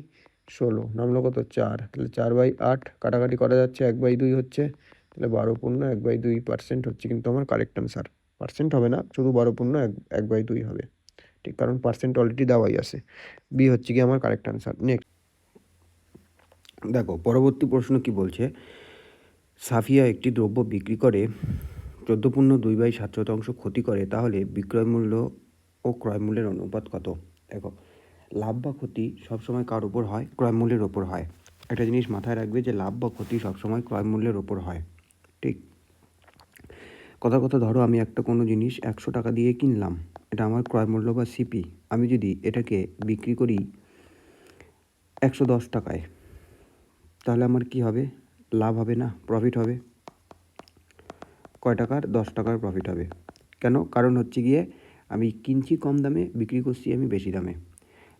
16, নামলো কত? 4, তাহলে 4/8, কাটাকাটি করা যাচ্ছে, 1/2 হচ্ছে, তাহলে 12.1/2% হচ্ছে কিন্তু আমার কারেক্ট অ্যান্সার। পার্সেন্ট হবে না, শুধু 12.1/2 হবে, ঠিক, কারণ পার্সেন্ট অলরেডি দেওয়াই আছে। বি হচ্ছে কি আমার কারেক্ট অ্যান্সার। নেক্সট দেখো পরবর্তী প্রশ্ন কি বলছে, সাফিয়া একটি দ্রব্য বিক্রি করে 14.2/7 ক্ষতি করে, তাহলে বিক্রয় মূল্য ও ক্রয় মূল্যের অনুপাত কত? দেখো লাভ বা ক্ষতি সবসময় কার উপর হয়? ক্রয় মূল্যের ওপর হয়। একটা জিনিস মাথায় রাখবে যে লাভ বা ক্ষতি সবসময় ক্রয় মূল্যের ওপর হয়, ঠিক? কথা ধরো আমি একটা কোনো জিনিস 100 টাকা দিয়ে কিনলাম, এটা আমার ক্রয় মূল্য বা সিপি। আমি যদি এটাকে বিক্রি করি 110 টাকায়, তাহলে আমার কি হবে? লাভ হবে না, প্রফিট হবে। কয় টাকার? 10 টাকার প্রফিট হবে। কেন? কারণ হচ্ছে গিয়ে আমি কিনছি কম দামে, বিক্রি করছি আমি বেশি দামে।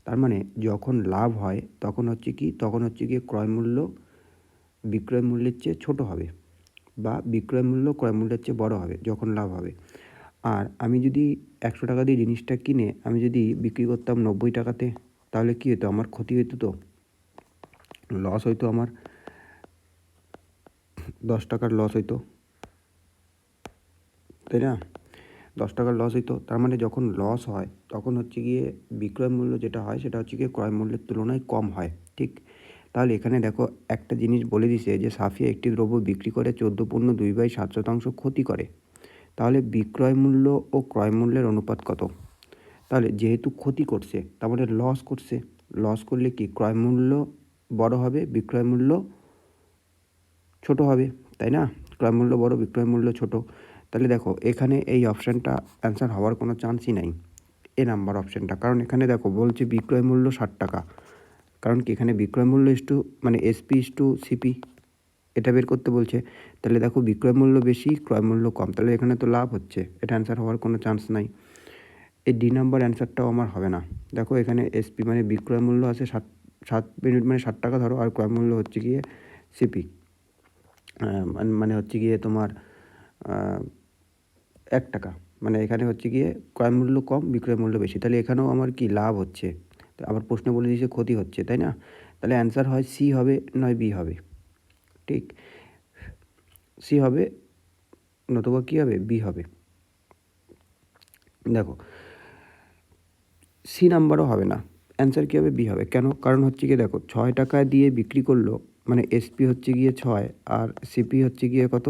তার মানে যখন লাভ হয় তখন হচ্ছে গিয়ে ক্রয় মূল্য বিক্রয় মূল্যের চেয়ে ছোট হবে, বা বিক্রয় মূল্য ক্রয় মূল্যের চেয়ে বড় হবে যখন লাভ হবে। আর আমি যদি 100 টাকা দিয়ে জিনিসটা কিনে আমি যদি বিক্রি করতাম 90 টাকাতে, তাহলে কী হতো? আমার ক্ষতি হতো, তো লস হইতো, আমার 10 টাকার লস হইতো, তাই না? 10 টাকার লস হইতো। তার মানে যখন লস হয় তখন হচ্ছে গিয়ে বিক্রয় মূল্য যেটা হয় সেটা হচ্ছে গিয়ে ক্রয় মূল্যের তুলনায় কম হয়, ঠিক? তাহলে এখানে দেখো একটা জিনিস বলে দিছে যে সাফিয়া একটি দ্রব্য বিক্রি করে 14.2/7 ক্ষতি করে, তাহলে বিক্রয় মূল্য ও ক্রয় মূল্যের অনুপাত কত? তাহলে যেহেতু ক্ষতি করছে তার মানে লস করছে, লস করলে কি ক্রয় মূল্য বড় হবে, বিক্রয় মূল্য ছোট হবে, তাই না? ক্রয় মূল্য বড়, বিক্রয় মূল্য ছোট। তাহলে দেখো এখানে এই অপশানটা অ্যান্সার হওয়ার কোনো চান্সই নাই, এ নাম্বার অপশানটা। কারণ এখানে দেখো বলছে বিক্রয় মূল্য 60 টাকা, কারণ কি এখানে বিক্রয় মূল্য মানে SP/CP এটা বের করতে বলছে। তাহলে দেখো বিক্রয় মূল্য বেশি, ক্রয় মূল্য কম, তাহলে এখানে তো লাভ হচ্ছে, এটা অ্যান্সার হওয়ার কোনো চান্স নাই। এই ডি নাম্বার অ্যান্সারটাও আমার হবে না। দেখো এখানে SP মানে বিক্রয় মূল্য আছে 7 ইউনিট মানে 60 টাকা ধরো, আর ক্রয় মূল্য হচ্ছে গিয়ে সিপি মানে হচ্ছে গিয়ে তোমার 1 টাকা, মানে এখানে হচ্ছে গিয়ে ক্রয় মূল্য কম, বিক্রয় মূল্য বেশি, তাহলে এখানেও আমার কি লাভ হচ্ছে। তো আবার প্রশ্নে বলে দিয়েছে ক্ষতি হচ্ছে, তাই না? তাহলে অ্যান্সার হয় সি হবে, নয় বি হবে। ঠিক, সি হবে, নতুবা কী হবে, বি হবে। দেখো সি নাম্বারও হবে না, অ্যান্সার কী হবে, বি হবে। কেন? কারণ হচ্ছে গিয়ে দেখো 6 টাকা দিয়ে বিক্রি করলো, মানে এসপি হচ্ছে গিয়ে 6 আর সিপি হচ্ছে গিয়ে কত,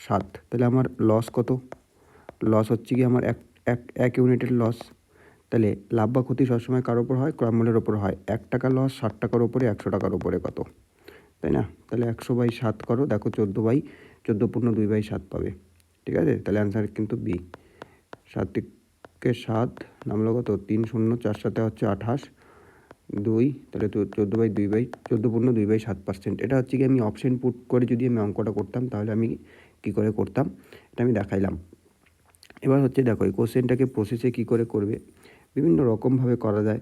7। তাহলে আমার লস কত, লস হচ্ছে গিয়ে আমার এক ইউনিটের লস। তাহলে লাভ বা ক্ষতি সবসময় কার ওপর হয়, ক্রয়মূল্যের ওপর হয়। 1 টাকা লস 60 টাকার ওপরে, 100 টাকার ওপরে কত, তাই না? তাহলে 100/7 করো, দেখো 14/14 পাবে। ঠিক আছে, তাহলে অ্যান্সার কিন্তু বি। 7 থেকে 7 নামলো কত, 3 0, 4 7 হচ্ছে 28, 2, তাহলে তো 14/2/7%। এটা হচ্ছে কি আমি অপশন পুট করে যদি আমি অঙ্কটা করতাম তাহলে আমি কি করে করতাম এটা আমি দেখাইলাম। এবার হচ্ছে দেখো এই কোশ্চেনটাকে প্রসেসে কি করে করবে, বিভিন্ন রকমভাবে করা যায়।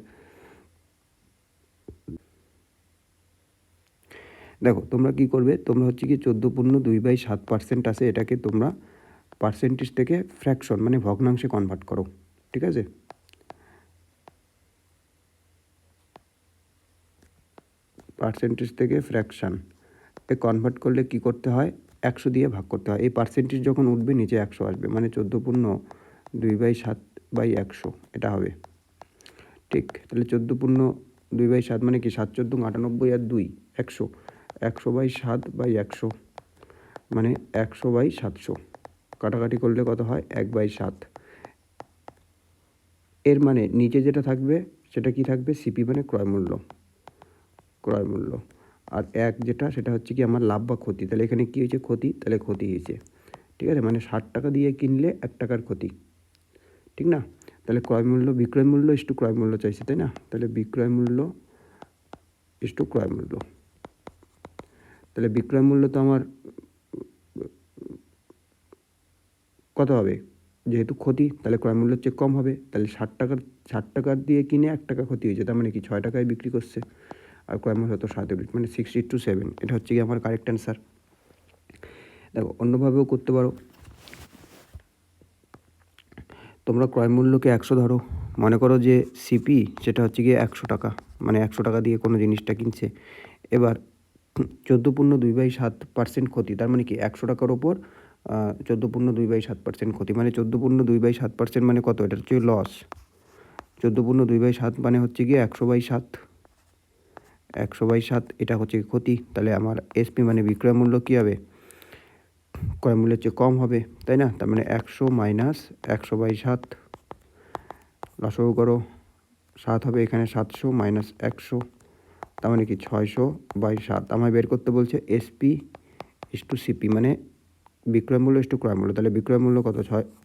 দেখো তোমরা কি করবে, তোমরা হচ্ছে কি 14/2/7% আছে, এটাকে তোমরা পার্সেন্টেজ থেকে ফ্র্যাকশন মানে ভগ্নাংশে কনভার্ট করো। ঠিক আছে, পার্সেন্টেজ থেকে ফ্র্যাকশান কনভার্ট করলে কি করতে হয়, 100 দিয়ে ভাগ করতে হয়। এই পার্সেন্টেজ যখন উঠবে নিচে 100 আসবে, মানে 14/2/7/100 এটা হবে। ঠিক, তাহলে 14/2/7 মানে কি 7 14 98 আর 2 100, 100/7/100 মানে 100/700, কাটাকাটি করলে কত হয়, 1/7। এর মানে নিচে যেটা থাকবে সেটা কি থাকবে, সিপি মানে ক্রয় মূল্য, ক্রয় মূল্য। আর 1 যেটা সেটা হচ্ছে কি আমার লাভ বা ক্ষতি। তাহলে এখানে কী হয়েছে, ক্ষতি, তাহলে ক্ষতি হয়েছে। ঠিক আছে, মানে 60 টাকা দিয়ে কিনলে 1 টাকার ক্ষতি, ঠিক না? তাহলে ক্রয় মূল্য, বিক্রয় মূল্য ইস টু ক্রয় মূল্য চাইছে, তাই না? তাহলে বিক্রয় মূল্য ইস টু ক্রয় মূল্য। তাহলে বিক্রয় মূল্য তো আমার কত হবে, যেহেতু ক্ষতি তাহলে ক্রয় মূল্যের চেয়ে কম হবে। তাহলে 60 টাকা দিয়ে কিনে 1 টাকা ক্ষতি হয়েছে, তার মানে কি 6 টাকায় বিক্রি করছে, আর ক্রয় মূল্য হতো 7 ইউনিট, মানে 6:7। এটা হচ্ছে কি আমার কারেক্ট অ্যান্সার। দেখো অন্যভাবেও করতে পারো, তোমরা ক্রয় মূল্যকে 100 ধরো, মনে করো যে সিপি সেটা হচ্ছে গিয়ে 100 টাকা, মানে 100 টাকা দিয়ে কোনো জিনিসটা কিনছে। এবার 14/2/7% ক্ষতি, তার মানে কি 100 টাকার ওপর 14/2/7% ক্ষতি, মানে 14/2/7% মানে কত, এটা হচ্ছে লস। 14/2/7 মানে হচ্ছে গিয়ে 100/7, 100/7 এটা হচ্ছে ক্ষতি। তাহলে আমার এসপি মানে বিক্রয় মূল্য কী হবে, ক্রয় মূল্যের চেয়ে কম হবে, তাই না? তার মানে 100 মাইনাস 100/7, লসাগু করো, 7 হবে এখানে, 700 মাইনাস 100, তার মানে কি 600/7। আমায় বের করতে বলছে এসপি ইস টু সিপি, মানে বিক্রয় মূল্য ইস টু ক্রয় মূল্য। তাহলে বিক্রয় মূল্য কত,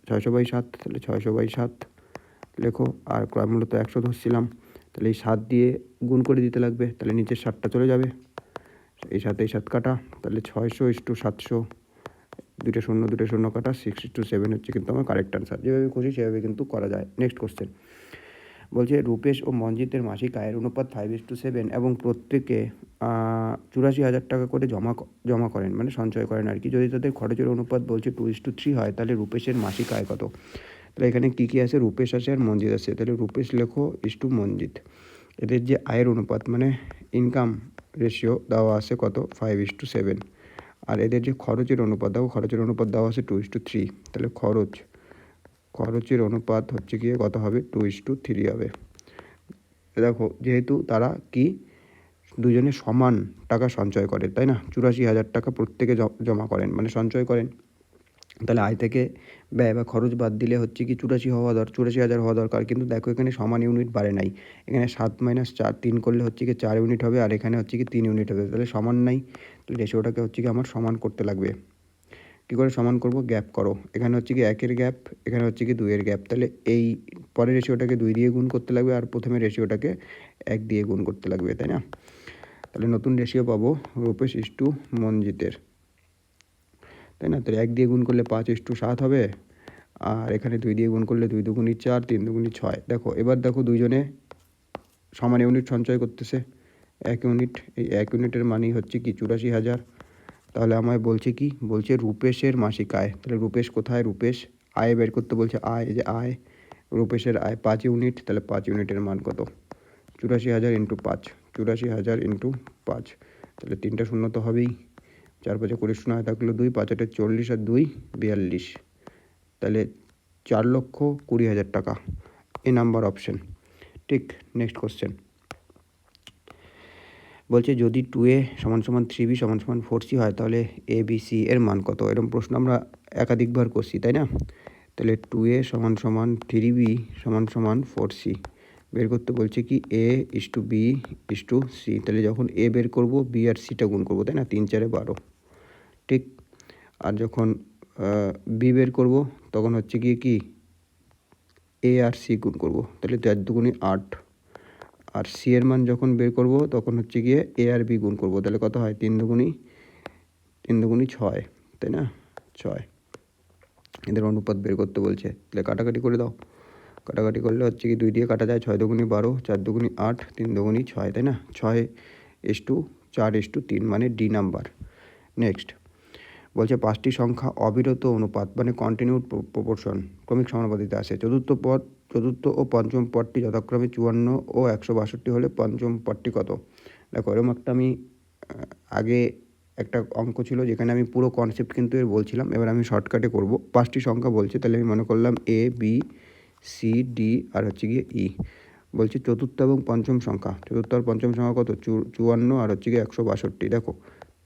600/7, তাহলে 600/7 লেখো, আর ক্রয় মূল্য তো 100 ধরছিলাম, তাহলে এই 7 দিয়ে গুণ করে দিতে লাগবে, তাহলে নিচের 7টা চলে যাবে, এই 7 কাটা, তাহলে 600/700, 2 শূন্য 2 শূন্য কাটা, 6:7 হচ্ছে কিন্তু আমার কারেক্ট আনসার। যেভাবে খুশি সেভাবে কিন্তু করা যায়। নেক্সট কোশ্চেন বলছে রূপেশ ও মনজিতের মাসিক আয়ের অনুপাত 5:7 এবং প্রত্যেকে 84,000 টাকা করে জমা করেন, মানে সঞ্চয় করেন আর কি। যদি তাদের খরচের অনুপাত বলছে 2:3 হয়, তাহলে রূপেশের মাসিক আয় কত? তাহলে এখানে কী কী আছে, রূপেশ আছে আর মনজিৎ আছে, তাহলে রূপেশ লেখো ইস টু মনজিৎ। এদের যে আয়ের অনুপাত মানে ইনকাম রেশিও দেওয়া আছে কত, 5:7, আর এদের যে খরচের অনুপাত দেখো, খরচের অনুপাত দেওয়া আছে 2:3, তাহলে খরচের অনুপাত হচ্ছে গিয়ে কত হবে, 2:3 হবে। দেখো যেহেতু তারা কি দুজনে সমান টাকা সঞ্চয় করে, তাই না? 84,000 টাকা প্রত্যেকে জমা করেন, মানে সঞ্চয় করেন। তাহলে আয় থেকে ব্যয় বা খরচ বাদ দিলে হচ্ছে কি 84,000 হওয়া দরকার, কিন্তু দেখো এখানে সমান ইউনিট বাড়ে নাই, এখানে 7 - 4 3 করলে হচ্ছে কি 4 ইউনিট হবে, আর এখানে হচ্ছে কি 3 ইউনিট হবে, তাহলে সমান নাই। তো রেশিওটাকে হচ্ছে কি আমার সমান করতে লাগবে। কী করে সমান করব, গ্যাপ করো, এখানে হচ্ছে কি 1-এর গ্যাপ, এখানে হচ্ছে কি 2-এর গ্যাপ, তাহলে এই পরের রেশিওটাকে 2 দিয়ে গুণ করতে লাগবে, আর প্রথমের রেশিওটাকে 1 দিয়ে গুণ করতে লাগবে, তাই না? তাহলে নতুন রেশিও পাবো রূপেশ ইস টু মনজিতের, তাই না? তাহলে 1 দিয়ে গুণ করলে 5:7 হবে, আর এখানে 2 দিয়ে গুণ করলে 2 দুগুণী 4, 3 দুগুণী 6। দেখো এবার দেখো দুইজনে সমান ইউনিট সঞ্চয় করতেছে, 1 ইউনিট, এই 1 ইউনিটের মানেই হচ্ছে কি 84,000। তাহলে আমায় বলছে কি, বলছে রূপেশের মাসিক আয়। তাহলে রূপেশ কোথায়, রূপেশ আয় বের করতে বলছে, আয়, যে আয়, রূপেশের আয় 5 ইউনিট, তাহলে 5 ইউনিটের মান কত? 84,000 ইন্টু 5, 84,000 ইন্টু 5, তাহলে 3টা শূন্য তো হবেই। 4 5 20 শূন্য হয় থাকলো 2, 5 8 40 আর 2 42, তাহলে 4,20,000 টাকা। এ নাম্বার অপশন ঠিক। নেক্সট কোশ্চেন বলছে যদি 2a সমান সমান 3b সমান সমান 4c হয় তাহলে abc এর মান কত? এরকম প্রশ্ন আমরা একাধিকবার করছি, তাই না? তাহলে 2a সমান সমান 3b সমান সমান 4c বের করতে বলছে কি a is to b is to c। তাহলে যখন a বের করব b আর cটা গুণ করবো, তাই না? 3 4 12, ঠিক। আর যখন b বের করব তখন হচ্ছে গিয়ে কি a আর c গুণ করব, তাহলে 4 2 8। আর সি এর মান যখন বের করব তখন হচ্ছে গিয়ে এ আর বি গুণ করব, তাহলে কত হয়? 3 দুগুণি 6, তাই না? 6, এদের অনুপাত বের করতে বলছে। তাহলে কাটাকাটি করে দাও, কাটাকাটি করলে হচ্ছে কি 2 দিয়ে কাটা যায়, 6 দুগুণি 12, 4 দুগুণি 8, 3 দুগুণি 6, তাই না? 6:4:3 মানে ডি নাম্বার। নেক্সট বলছে 5টি সংখ্যা অবিরত অনুপাত মানে কন্টিনিউড প্রপোর্শন ক্রমিক সমানুপাতিতে আসে। চতুর্থ ও পঞ্চম পদটি যথাক্রমে 54 ও 162 হলে পঞ্চম পদটি কত? দেখো এরকম একটা আমি আগে একটা অঙ্ক ছিল যেখানে আমি পুরো কনসেপ্ট কিন্তু এর বলছিলাম, এবার আমি শর্টকাটে করব। 5টি সংখ্যা বলছে, তাহলে আমি মনে করলাম এ বি সি ডি আর হচ্ছে গিয়ে ই। বলছে চতুর্থ এবং পঞ্চম সংখ্যা, চতুর্থ আর পঞ্চম সংখ্যা কত? 54 আর হচ্ছে গিয়ে 162। দেখো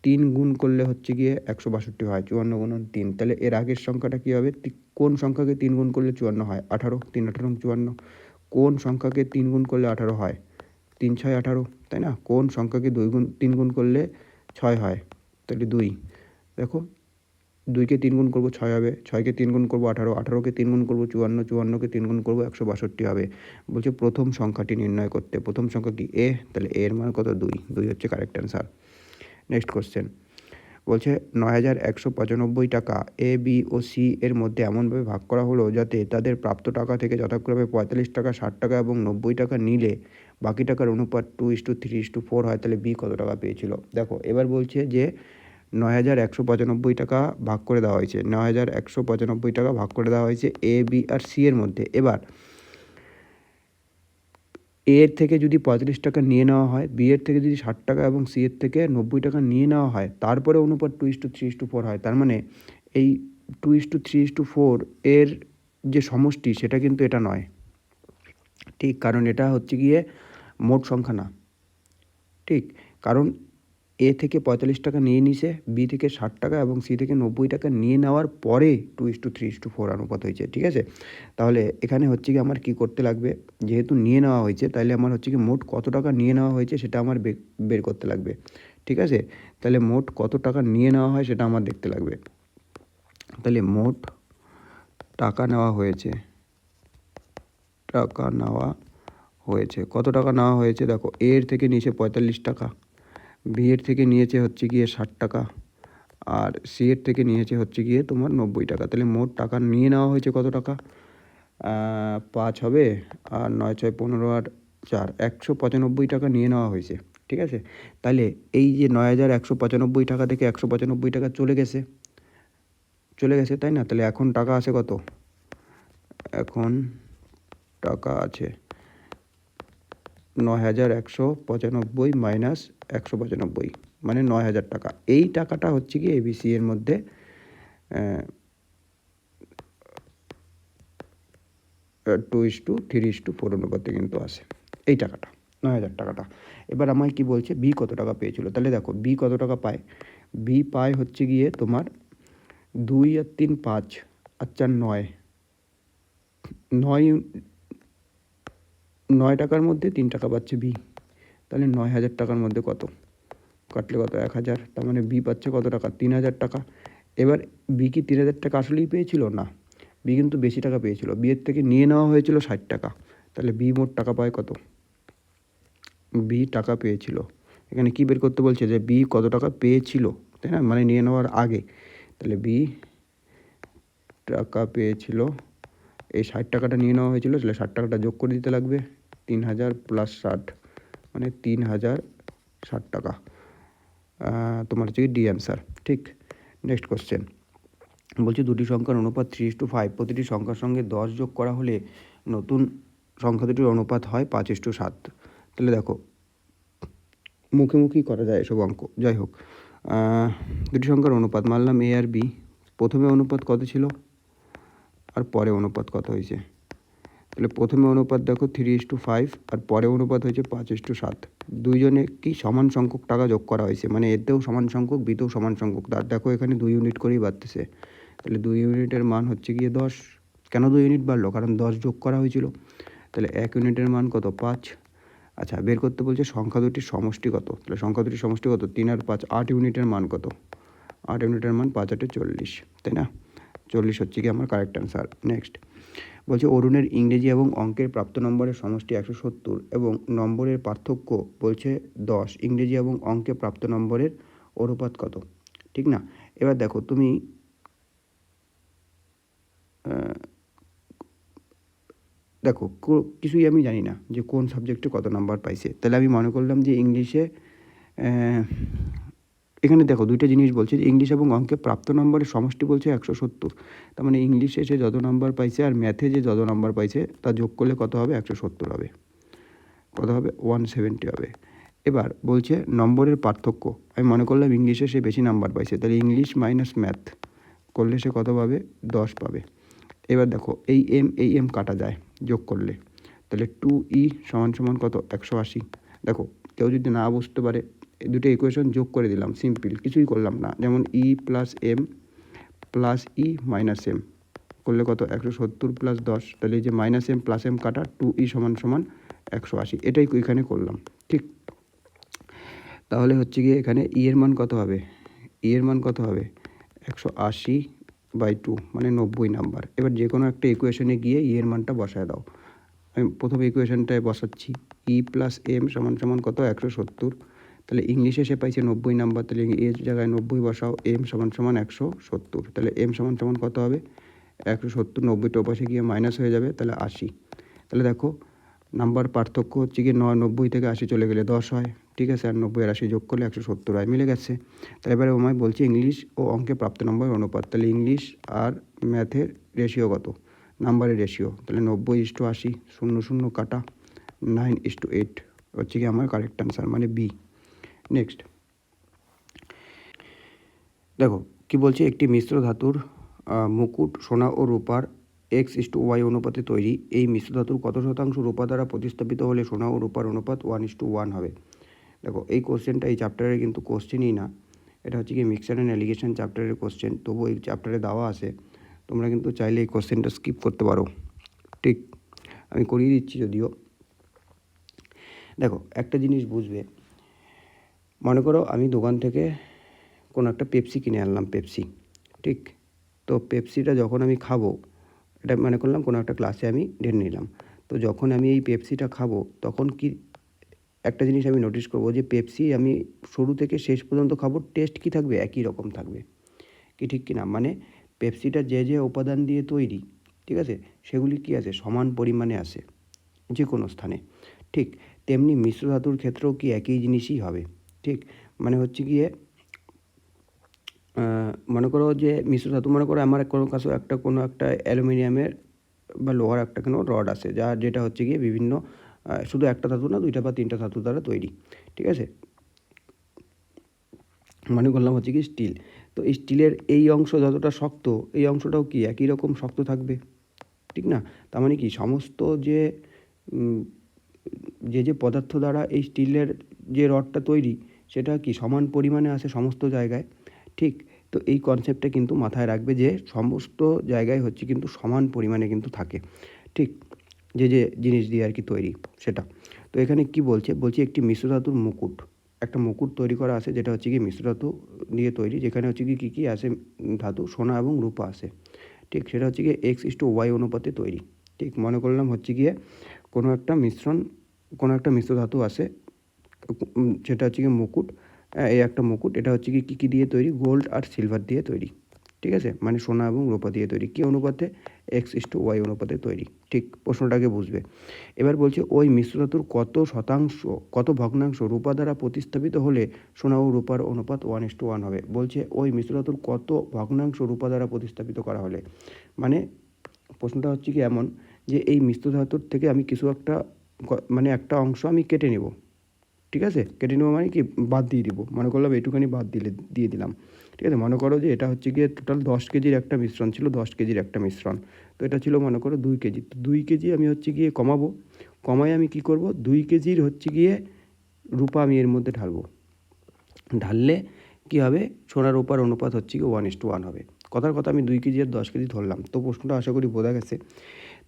3 গুণ করলে হচ্ছে গিয়ে 162 হয়, 54 গুণন 3। তাহলে এর আগের সংখ্যাটা কী হবে? কোন সংখ্যাকে 3 গুণ করলে 54 হয়? 18, 3 18 54। কোন সংখ্যাকে 3 গুণ করলে 18 হয়? 3 6 18, তাই না? কোন সংখ্যাকে 3 গুণ করলে 6 হয়? তাহলে 2। দেখো 2কে 3 গুণ করবো 6 হবে, 6কে 3 গুণ করবো 18, 18কে 3 গুণ করবো 54, 54কে 3 গুণ করবো 162 হবে। বলছে প্রথম সংখ্যাটি নির্ণয় করতে। প্রথম সংখ্যা কি? এ, তাহলে এর মান কত? 2, 2 হচ্ছে কারেক্ট অ্যান্সার। নেক্সট কোশ্চেন বলছে 9,195 টাকা এ বি ও সি এর মধ্যে এমনভাবে ভাগ করা হলো যাতে তাদের প্রাপ্ত টাকা থেকে যথাক্রমে 45 টাকা, 60 টাকা এবং 90 টাকা নিলে বাকি টাকার অনুপাত 2:3:4 হয়, তাহলে বি কত টাকা পেয়েছিল? দেখো এবার বলছে যে 9,195 টাকা ভাগ করে দেওয়া হয়েছে, 9,195 টাকা ভাগ করে দেওয়া হয়েছে এ বি আর সি এর মধ্যে। এবার এর থেকে যদি 35 টাকা নিয়ে নেওয়া হয়, বি এর থেকে যদি 60 টাকা এবং সি এর থেকে 90 টাকা নিয়ে নেওয়া হয়, তারপরে অনুপাত 2:3:4 হয়। তার মানে এই 2:3:4 এর যে সমষ্টি সেটা কিন্তু এটা নয়, ঠিক। কারণ এটা হচ্ছে গিয়ে মোট সংখ্যা না, ঠিক। কারণ এ থেকে 45 টাকা নিয়ে নিছে, বি থেকে 60 টাকা এবং সি থেকে 90 টাকা নিয়ে নেওয়ার পরে 2:3:4 অনুপাত হয়েছে, ঠিক আছে। তাহলে এখানে হচ্ছে কি আমার কি করতে লাগবে? যেহেতু নিয়ে নেওয়া হয়েছে তাহলে আমার হচ্ছে কি মোট কত টাকা নিয়ে নেওয়া হয়েছে সেটা আমার বের করতে লাগবে, ঠিক আছে। তাহলে মোট কত টাকা নিয়ে নেওয়া হয় সেটা আমার দেখতে লাগবে। তাহলে মোট টাকা নেওয়া হয়েছে, কত টাকা নেওয়া হয়েছে? দেখো এর থেকে নিয়েছে 45 টাকা, বি এর থেকে নিয়েছে হচ্ছে গিয়ে 60 টাকা, আর সি এর থেকে নিয়েছে হচ্ছে গিয়ে তোমার 90 টাকা। তাহলে মোট টাকা নিয়ে নেওয়া হয়েছে কত টাকা? 5 হবে, আর 9 6 15 আর 4 195 টাকা নিয়ে নেওয়া হয়েছে, ঠিক আছে। তাহলে এই যে 9,195 টাকা থেকে 195 টাকা চলে গেছে, তাই না? তাহলে এখন টাকা আছে কত? এখন টাকা আছে 9,195 মাইনাস 195 মানে 9,000 টাকা। এই টাকাটা হচ্ছে কি এবিসি এর মধ্যে 2:3:4 অনুপাতে কিন্তু আসে এই টাকাটা, 9,000 টাকাটা। এবার আমায় কি বলছে? বি কত টাকা পেয়েছিল? তাহলে দেখো বি কত টাকা পায়? বি পায় হচ্ছে গিয়ে তোমার 2 আর 3 5 আর 4 9, 9 টাকার মধ্যে 3 টাকা পাচ্ছে বি। তাহলে 9,000 টাকার মধ্যে কত কাটলে কত? 1,000। তার মানে বি পাচ্ছে কত টাকা? 3,000 টাকা। এবার বি কি 3,000 টাকা আসলেই পেয়েছিল? না, বি কিন্তু বেশি টাকা পেয়েছিল। বি এর থেকে নিয়ে নেওয়া হয়েছিল 60 টাকা। তাহলে বি মোট টাকা পায় কত? বি টাকা পেয়েছিল। এখানে কি বের করতে বলছে? যে বি কত টাকা পেয়েছিল, তাই না? মানে নিয়ে নেওয়ার আগে। তাহলে বি টাকা পেয়েছিল, এই 60 টাকাটা নিয়ে নেওয়া হয়েছিল, তাহলে 60 টাকাটা যোগ করে দিতে লাগবে। 3,000 প্লাস 60 মানে 3,060 টাকা। তোমার হচ্ছে ডি অ্যান্সার, ঠিক। নেক্সট কোশ্চেন বলছে দুটি সংখ্যার অনুপাত 3:5, প্রতিটি সংখ্যার সঙ্গে 10 যোগ করা হলে নতুন সংখ্যা দুটির অনুপাত হয় 5:7। তাহলে দেখো মুখোমুখি করা যায় এসব অঙ্ক। যাই হোক, দুটি সংখ্যার অনুপাত মানলাম এ আর বি, প্রথমে অনুপাত কত ছিল আর পরে অনুপাত কত হয়েছে। তাহলে প্রথমে অনুপাত দেখো 3:5 আর পরে অনুপাত হয়েছে 5:7। দুইজনে কি সমান সংখ্যক টাকা যোগ করা হয়েছে, মানে এতেও সমান সংখ্যক বিতেও সমান সংখ্যক। তার দেখো এখানে 2 ইউনিট করেই বাড়তেছে, তাহলে 2 ইউনিটের মান হচ্ছে গিয়ে 10। কেন 2 ইউনিট বাড়লো? কারণ 10 যোগ করা হয়েছিল। তাহলে 1 ইউনিটের মান কত? 5। আচ্ছা, বের করতে বলছে সংখ্যা দুটির সমষ্টি কত। তাহলে সংখ্যা দুটির সমষ্টি কত? 3 আর 5, 8 ইউনিটের মান কত? 8 ইউনিটের মান 5 8 40, তাই না? 40 হচ্ছে কি আমার কারেক্ট অ্যান্সার। নেক্সট বলছে অরুণের ইংরেজি এবং অঙ্কের প্রাপ্ত নম্বরের সমষ্টি 170 এবং নম্বরের পার্থক্য বলছে 10। ইংরেজি এবং অঙ্কে প্রাপ্ত নম্বরের অনুপাত কত? ঠিক না? এবার দেখো তুমি দেখো কিছুই আমি জানি না যে কোন সাবজেক্টে কত নাম্বার পাইছে। তাহলে আমি মনে করলাম যে ইংলিশে এখানে দেখো দুইটা জিনিস বলছে, ইংলিশ এবং অঙ্কে প্রাপ্ত নম্বরের সমষ্টি বলছে 170। তার মানে ইংলিশে সে যত নাম্বার পাইছে আর ম্যাথে যে যত নাম্বার পাইছে তা যোগ করলে কত হবে? 170 হবে। কত হবে? 170 হবে। এবার বলছে নম্বরের পার্থক্য, আমি মনে করলাম ইংলিশে সে বেশি নাম্বার পাইছে, তাহলে ইংলিশ মাইনাস ম্যাথ করলে সে কত পাবে? 10 পাবে। এবার দেখো এই এম কাটা যায় যোগ করলে, তাহলে 2e সমান সমান কত? 180। দেখো কেউ যদি না বুঝতে পারে, এই দুটো ইকুয়েশন যোগ করে দিলাম, সিম্পল, কিছুই করলাম না। যেমন ই plus M plus E minus M করলে কত? 170 প্লাস 10, তাহলে এই যে মাইনাস এম প্লাস এম কাটা 2e সমান সমান 180, এটাই এখানে করলাম। ঠিক, তাহলে হচ্ছে গিয়ে এখানে ই এর মান কত হবে? ই এর মান কত হবে? 180/2 মানে 90 নাম্বার। এবার যে কোনো একটা ইকুয়েশনে গিয়ে ই এর মানটা বসায় দাও। আমি প্রথম ইকুয়েশনটায় বসাচ্ছি, ই প্লাস এম সমান সমান কত? 170। তাহলে ইংলিশে সে পাইছে 90 নাম্বার, তাহলে এর জায়গায় 90 বসাও, এম সমান সমান 170। তাহলে এম সমান সমান কত হবে? 170, 90টা পাশে গিয়ে মাইনাস হয়ে যাবে, তাহলে 80। তাহলে দেখো নাম্বার পার্থক্য হচ্ছে গিয়ে 90 থেকে 80 চলে গেলে 10 হয়, ঠিক আছে? আর 90 আর 80 যোগ করলে 170 হয়, মিলে গেছে। তাহলে এবারে আমায় বলছে ইংলিশ ও অঙ্কে প্রাপ্ত নম্বর অনুপাত। তাহলে ইংলিশ আর ম্যাথের রেশিও কত? নাম্বারের রেশিও, তাহলে 90:80, 0 0 কাটা 9:8 হচ্ছে কি আমার কারেক্ট অ্যান্সার, মানে বি। নেক্সট দেখো কি বলছে, একটি মিশ্র ধাতুর মুকুট সোনা ও রূপার x:y অনুপাতে তৈরি। এই মিশ্র ধাতুর কত শতাংশ রূপা দ্বারা প্রতিস্থাপিত হলে সোনা ও রূপার অনুপাত 1:1 হবে? দেখো এই কোশ্চেনটা এই চ্যাপ্টারের কিন্তু কোশ্চেনই না, এটা হচ্ছে কি মিক্সার অ্যান্ড অ্যালিগেশন চ্যাপ্টারের কোশ্চেন, তবু এই চ্যাপ্টারে দেওয়া আছে, তোমরা কিন্তু চাইলে এই কোশ্চেনটা স্কিপ করতে পারো। ঠিক, আমি করিয়ে দিচ্ছি যদিও। দেখো একটা জিনিস বুঝবে, মনে করো আমি দোকান থেকে কোনো একটা পেপসি কিনে আনলাম, পেপসি, ঠিক? তো পেপসিটা যখন আমি খাবো, এটা মনে করলাম কোনো একটা ক্লাসে আমি ঢেলে নিলাম, তো যখন আমি এই পেপসিটা খাবো তখন কি একটা জিনিস আমি নোটিস করবো যে পেপসি আমি শুরু থেকে শেষ পর্যন্ত খাবো, টেস্ট কি থাকবে? একই রকম থাকবে, কি ঠিক কিনা? মানে পেপসিটা যে যে উপাদান দিয়ে তৈরি, ঠিক আছে, সেগুলি কি আছে? সমান পরিমাণে আছে যে কোনো স্থানে। ঠিক তেমনি মিশ্র ধাতুর ক্ষেত্রেও কি একই জিনিসই হবে? ঠিক, মানে হচ্ছে গিয়ে মনে করো যে মিশ্র ধাতু, মনে করো আমার কোনো একটা অ্যালুমিনিয়ামের বা লোহার একটা কোনো রড আছে, যেটা হচ্ছে গিয়ে বিভিন্ন শুধু একটা ধাতু না, 2টা বা 3টা ধাতু দ্বারা তৈরি, ঠিক আছে? মনে করলাম হচ্ছে কি স্টিল, তো এই স্টিলের এই অংশ যতটা শক্ত, এই অংশটাও কি একই রকম শক্ত থাকবে, ঠিক না? তার মানে কি সমস্ত যে যে পদার্থ দ্বারা এই স্টিলের যে রডটা তৈরি, সেটা কি সমান পরিমাণে আছে সমস্ত জায়গায়, ঠিক? তো এই কনসেপ্টটা কিন্তু মাথায় রাখবে যে সমস্ত জায়গায় হচ্ছে কিন্তু সমান পরিমাণে কিন্তু থাকে, ঠিক? যে জিনিস দিয়ে আর কি তৈরি সেটা। তো এখানে কি বলছে, একটি মিশ্র ধাতুর মুকুট, একটা মুকুট তৈরি করা আছে যেটা হচ্ছে কি মিশ্র ধাতু দিয়ে তৈরি, যেখানে হচ্ছে কি কী আছে ধাতু? সোনা এবং রূপা আছে, ঠিক? সেটা হচ্ছে গিয়ে x:y অনুপাতে তৈরি। ঠিক, মনে করলাম হচ্ছে গিয়ে কোনো একটা মিশ্র ধাতু আছে, সেটা হচ্ছে গিয়ে মুকুট, এই একটা মুকুট, এটা হচ্ছে কি কী দিয়ে তৈরি? গোল্ড আর সিলভার দিয়ে তৈরি, ঠিক আছে, মানে সোনা এবং রূপা দিয়ে তৈরি। কী অনুপাতে? X:Y অনুপাতে তৈরি। ঠিক, প্রশ্নটাকে বুঝবে। এবার বলছে ওই মিশ্র ধাতুর কত ভগ্নাংশ রূপা দ্বারা প্রতিস্থাপিত হলে সোনা ও রূপার অনুপাত 1:1 হবে। বলছে ওই মিশ্র ধাতুর কত ভগ্নাংশ রূপা দ্বারা প্রতিস্থাপিত করা হলে, মানে প্রশ্নটা হচ্ছে কি এমন যে এই মিশ্র ধাতুর থেকে আমি কিছু একটা মানে একটা অংশ আমি কেটে নেব। ঠিক আছে, কেটে নেবো মানে কি, বাদ দিয়ে দিব। মনে করলাম এইটুখানি বাদ দিয়ে দিলাম। ঠিক আছে, মনে করো যে এটা হচ্ছে গিয়ে টোটাল 10 কেজির একটা মিশ্রণ ছিল, 10 কেজির একটা মিশ্রণ। তো এটা ছিল মনে করো 2 কেজি। তো 2 কেজি আমি হচ্ছে গিয়ে কমাবো, কমায় আমি কি করব, 2 কেজির হচ্ছে গিয়ে রূপা আমি এর মধ্যে ঢালবো। ঢাললে কী হবে, সোনা রূপার অনুপাত হচ্ছে গিয়ে 1:1 হবে। কথার কথা আমি 2 কেজি আর 10 কেজি ধরলাম। তো প্রশ্নটা আশা করি বোঝা গেছে।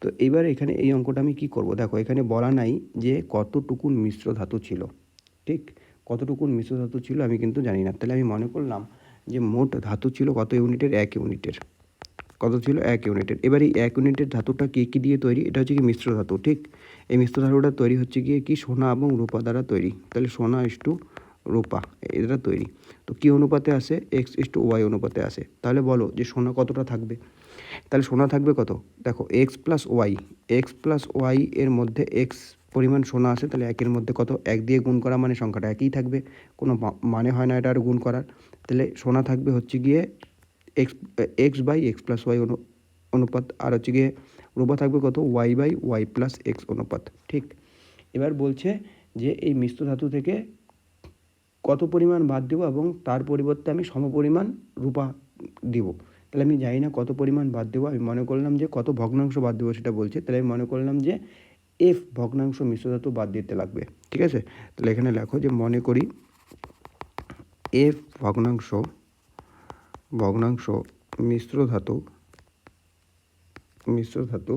তো এবার এখানে এই অঙ্কটা আমি কি করব, দেখো এখানে বলা নাই যে কতটুকুন মিশ্র ধাতু ছিল। ঠিক, কতটুকুন মিশ্র ধাতু ছিল আমি কিন্তু জানি না। তাহলে আমি মনে করলাম যে মোট ধাতু ছিল কত ইউনিটের, 1 ইউনিটের। কত ছিল? 1 ইউনিটের। এবার এই 1 ইউনিটের ধাতুটা কী দিয়ে তৈরি? এটা হচ্ছে কি মিশ্র ধাতু। ঠিক, এই মিশ্র ধাতুটা তৈরি হচ্ছে গিয়ে কি, সোনা এবং রূপা দ্বারা তৈরি। তাহলে সোনা ইস্টু রূপা এটা তৈরি। তো কী অনুপাতে আসে? X:Y অনুপাতে আসে। তাহলে বলো যে সোনা কতটা থাকবে? তাহলে সোনা থাকবে কত? দেখো X+Y এর মধ্যে X পরিমাণ সোনা আছে, তাহলে 1 এর মধ্যে কত? 1 দিয়ে গুণ করা মানে সংখ্যাটা একই থাকবে, কোনো মানে হয় না এটা আর গুণ করার। তাহলে সোনা থাকবে হচ্ছে গিয়ে X/X+Y অনুপাত, আর হচ্ছে গিয়ে রূপা থাকবে কত? Y/Y+X অনুপাত। ঠিক, এবার বলছে যে এই মিশ্র ধাতু থেকে কত পরিমাণ বাদ দেবো এবং তার পরিবর্তে আমি সমপরিমাণ রূপা দিব। তাহলে আমি জানি না কত পরিমাণ বাদ দেবো, আমি মনে করলাম যে কত ভগ্নাংশ বাদ দেবো সেটা বলছে। তাহলে আমি মনে করলাম যে F ভগ্নাংশ মিশ্র ধাতু বাদ দিতে লাগবে। ঠিক আছে, তাহলে এখানে লেখো যে মনে করি F ভগ্নাংশ মিশ্র ধাতু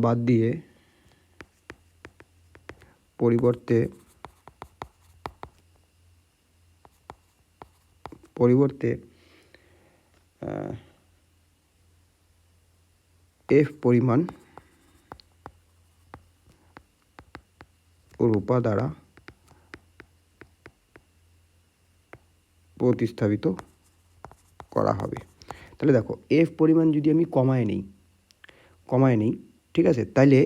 বাদ দিয়ে পরিবর্তে F পরিমাণ রূপা দ্বারা প্রতিস্থাপিত করা হবে। তাহলে দেখো F পরিমাণ যদি আমি কমায় নিই, ঠিক আছে, তাহলে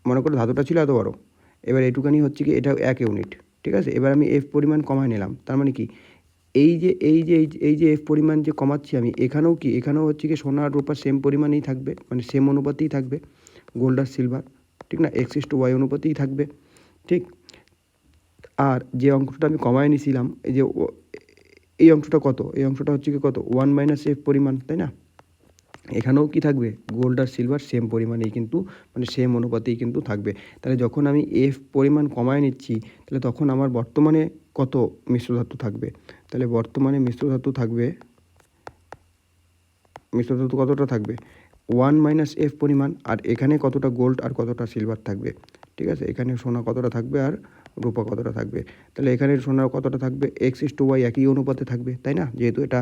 মনে করো ধাতুটা ছিল এত বড়, এবার এটুখানি হচ্ছে কি, এটা 1 ইউনিট। ঠিক আছে, এবার আমি F পরিমাণ কমায় নিলাম, তার মানে কি, এই যে F পরিমাণ যে কমাচ্ছি আমি, এখানেও হচ্ছে কি সোনা আর রূপা সেম পরিমাণেই থাকবে, মানে সেম অনুপাতেই থাকবে, গোল্ড আর সিলভার। ঠিক না, X:Y অনুপাতেই থাকবে। ঠিক, আর যে অংশটা আমি কমায় নিয়েছিলাম, এই অংশটা কত? এই অংশটা হচ্ছে কি কত? 1 - F পরিমাণ, তাই না? এখানেও কি থাকবে? গোল্ড আর সিলভার সেম পরিমাণেই কিন্তু, মানে সেম অনুপাতেই কিন্তু থাকবে। তাহলে যখন আমি F পরিমাণ কমায় নিচ্ছি, তাহলে তখন আমার বর্তমানে কত মিশ্র ধাতু থাকবে? তাহলে বর্তমানে মিশ্র ধাতু কতটা থাকবে? 1 - F পরিমাণ। আর এখানে কতটা গোল্ড আর কতটা সিলভার থাকবে? ঠিক আছে, এখানে সোনা কতটা থাকবে আর রূপা কতটা থাকবে? তাহলে এখানে সোনা কতটা থাকবে? X:Y একই অনুপাতে থাকবে, তাই না? যেহেতু এটা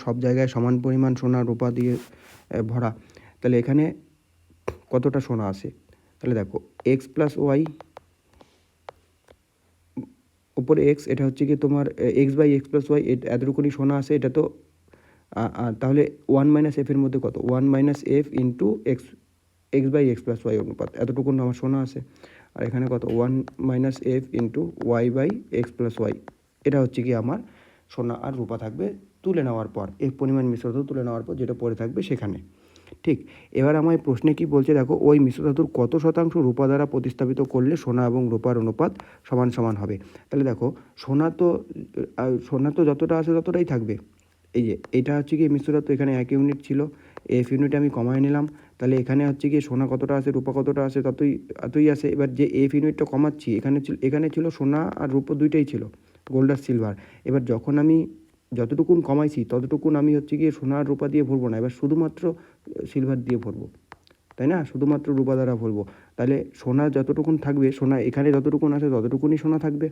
সব জায়গায় সমান পরিমাণ সোনা রূপা দিয়ে ভরা। তাহলে এখানে কতটা সোনা আছে? তাহলে দেখো X+Y উপরে X, এটা হচ্ছে কি তোমার X/X+Y, এতটুকুনি সোনা আছে। এটা তো তাহলে 1 - F এর মধ্যে কত? 1 - F ইন্টু X/X+Y অনুপাত, এতটুকুন আমার সোনা আছে। আর এখানে কত? 1 - F ইন্টু Y/X+Y, এটা হচ্ছে কি আমার সোনা আর রূপা থাকবে তুলে নেওয়ার পর, F পরিমাণ মিশ্র ধাতু তুলে নেওয়ার পর যেটা পড়ে থাকবে সেখানে। ঠিক, এবার আমার প্রশ্নে কি বলছে দেখো, ওই মিশ্র ধাতুর কত শতাংশ রূপা দ্বারা প্রতিস্থাপিত করলে সোনা এবং রূপার অনুপাত সমান হবে? তাহলে দেখো সোনা তো যতটা আছে ততটাই থাকবে। এই যে এটা হচ্ছে কি মিশ্র ধাতু, এখানে 1 ইউনিট ছিল, F ইউনিট আমি কমায় নিলাম। তাহলে এখানে হচ্ছে কি সোনা কতটা আছে, রূপা কতটা আছে, ততই আছে। এবার যে F ইউনিটটা কমাচ্ছি, এখানে ছিল সোনা আর রূপা দুইটাই ছিল, গোল্ড আর সিলভার। এবার যখন আমি যতটুকুন কমাইছি ততটুকুন আমি হচ্ছে গিয়ে সোনা আর রূপা দিয়ে ভরবো না, এবার শুধুমাত্র সিলভার দিয়ে ভরবো, তাই না? শুধুমাত্র রূপা দ্বারা ভরবো। তাহলে সোনা যতটুকুন থাকবে, সোনা এখানে যতটুকুন আছে ততটুকুনই সোনা থাকবে,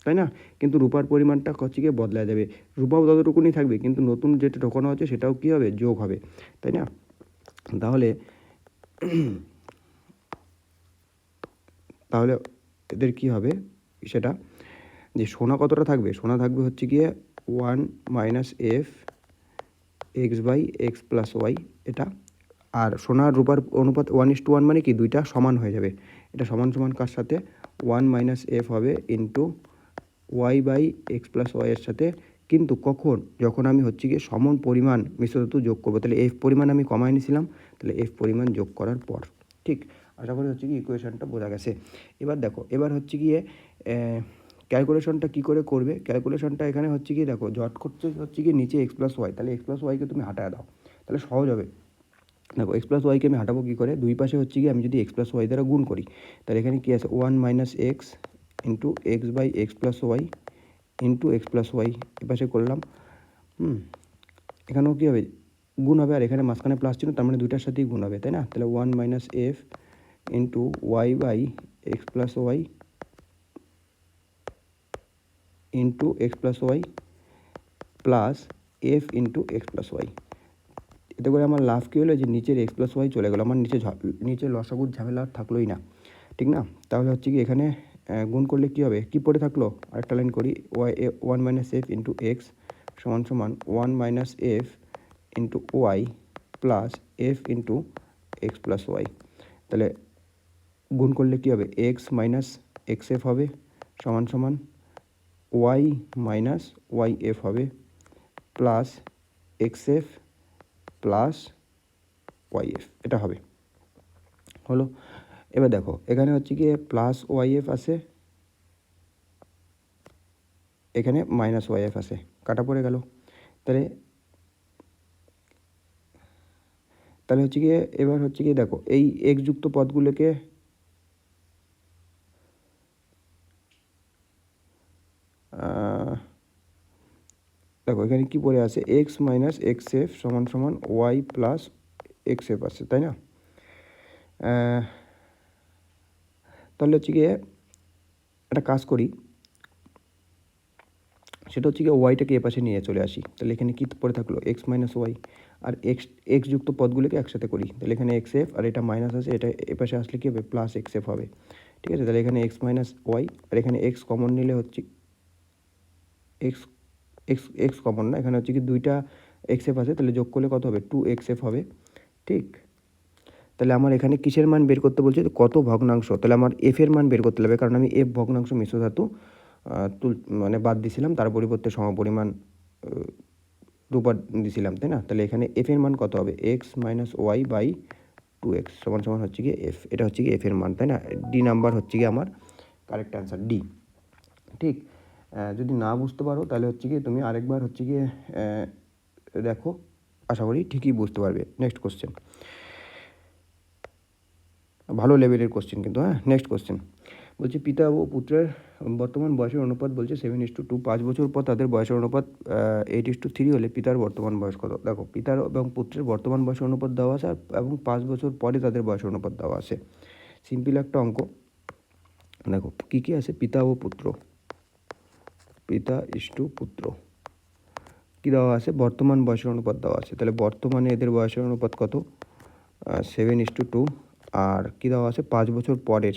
তাই না? কিন্তু রূপার পরিমাণটা হচ্ছে গিয়ে বদলা যাবে, রূপাও ততটুকুনই থাকবে, কিন্তু নতুন যেটা ঢোকানো হচ্ছে সেটাও কী হবে? যোগ হবে, তাই না? তাহলে এদের কী হবে সেটা, যে সোনা কতটা থাকবে, সোনা থাকবে হচ্ছে গিয়ে 1 minus F X by X plus Y এটা। আর সোনা আর রূপার অনুপাত 1:1 মানে কি দুইটা সমান হয়ে যাবে। এটা সমান সমান কার সাথে 1 মাইনাস এফ হবে into Y by X plus ওয়াইয়ের সাথে। কিন্তু কখন, যখন আমি হচ্ছে গিয়ে সমান পরিমাণ মিশ্র ধাতু যোগ করবো, তাহলে এফ পরিমাণ আমি কমায় নিয়েছিলাম, তাহলে এফ পরিমাণ যোগ করার পর। ঠিক, আশা করি হচ্ছে কি ইকুয়েশনটা বোঝা গেছে। এবার দেখো, এবার হচ্ছে গিয়ে ক্যালকুলেশনটা কী করে করবে। ক্যালকুলেশনটা এখানে হচ্ছে গিয়ে দেখো, জট করতে হচ্ছে গিয়ে নিচে এক্স প্লাস ওয়াই, তাহলে এক্স প্লাস ওয়াইকে তুমি হাঁটায় দাও, তাহলে সহজ হবে। দেখো এক্স প্লাস ওয়াইকে আমি হাঁটাবো কী করে, দুই পাশে হচ্ছে গিয়ে আমি যদি এক্স প্লাস ওয়াই দ্বারা গুণ করি, তাহলে এখানে কী আছে 1 minus X into X by X plus Y into X plus Y এপাশে করলাম। এখানেও কী হবে, গুণ হবে, আর এখানে মাঝখানে প্লাস ছিল, তার মানে দুইটার সাথেই গুণ হবে, তাই না। তাহলে 1 minus F into Y by X plus Y into X plus Y plus F into X plus Y. এতে করে আমার লাভ কী হলো, যে নিচের এক্স প্লাস ওয়াই চলে গেলো, আমার নিচে লসাগুর ঝামেলা আর থাকলোই না, ঠিক না। তাহলে হচ্ছে কি এখানে গুণ করলে কী হবে, কী পড়ে থাকলো, আরেকটা লাইন করি, Y 1 minus F into X সমান সমান 1 minus F into Y plus F into X plus Y. তাহলে গুণ করলে কী হবে, এক্স মাইনাস এক্স এফ হবে সমান সমান ওয়াই মাইনাস ওয়াই এফ হবে plus X F plus Y F, এটা হবে, হলো। এবার দেখো এখানে হচ্ছে গিয়ে প্লাস ওয়াই এফ আছে, এখানে মাইনাস ওয়াই এফ আছে, কাটা পড়ে গেল। তাহলে তাহলে হচ্ছে গিয়ে এবার হচ্ছে গিয়ে দেখো এই এক্স যুক্ত পদগুলোকে দেখো এখানে কি পড়ে আছে, এক্স মাইনাস এক্স এফ সমান সমান ওয়াই প্লাস এক্স এফ আছে, তাই না। তাহলে হচ্ছে গিয়ে একটা কাজ করি, সেটা হচ্ছে গিয়ে ওয়াইটাকে এপাশে নিয়ে চলে আসি, তাহলে এখানে কী পড়ে থাকলো, এক্স মাইনাস ওয়াই, আর এক্স যুক্ত পদগুলোকে একসাথে করি, তাহলে এখানে এক্স এফ আর এটা মাইনাস আছে, এটা এপাশে আসলে কী হবে, প্লাস এক্স এফ হবে, ঠিক আছে। তাহলে এখানে এক্স মাইনাস ওয়াই, আর এখানে এক্স কমন নিলে হচ্ছে এক্স এক্স এক্স কমন না, এখানে হচ্ছে কি দুইটা এক্স এফ আছে, তাহলে যোগ করলে কত হবে, 2 এক্স এফ হবে, ঠিক। তাহলে আমার এখানে কিসের মান বের করতে বলছে, কত ভগ্নাংশ, তাহলে আমার এফ এর মান বের করতে হবে, কারণ আমি এফ ভগ্নাংশ মিশ্র ধাতু মানে বাদ দিয়েছিলাম, তার পরিবর্তে সমপরিমাণ রূপার দিয়েছিলাম, তাই না। তাহলে এখানে এফ এর মান কত হবে, x minus Y by 2x সমান সমান হচ্ছে গিয়ে এফ, এটা হচ্ছে গিয়ে এফ এর মান, তাই না। ডি নাম্বার হচ্ছে গিয়ে আমার কারেক্ট অ্যান্সার, ডি, ঠিক। যদি না বুঝতে পারো তাহলে হচ্ছে গিয়ে তুমি আরেকবার হচ্ছে গিয়ে দেখো, আশা করি ঠিকই বুঝতে পারবে। নেক্সট কোশ্চেন, ভালো লেভেলের কোশ্চেন কিন্তু, হ্যাঁ। নেক্সট কোশ্চেন বলছে, পিতা ও পুত্রের বর্তমান বয়সের অনুপাত বলছে 7:2, 5 বছর পর তাদের বয়সের অনুপাত 8:3 হলে পিতার বর্তমান বয়স কত। দেখো পিতার এবং পুত্রের বর্তমান বয়সের অনুপাত দেওয়া আছে, এবং 5 বছর পরে তাদের বয়সের অনুপাত দেওয়া আছে। সিম্পল একটা অঙ্ক। দেখো কী কী আছে, পিতা ও পুত্র, পিতা ইস্টু পুত্র, কী দেওয়া আছে, বর্তমান বয়সের অনুপাত দেওয়া আছে, তাহলে বর্তমানে এদের বয়সের অনুপাত কত, 7:2, আর কী দেওয়া আছে, 5 বছর পরের,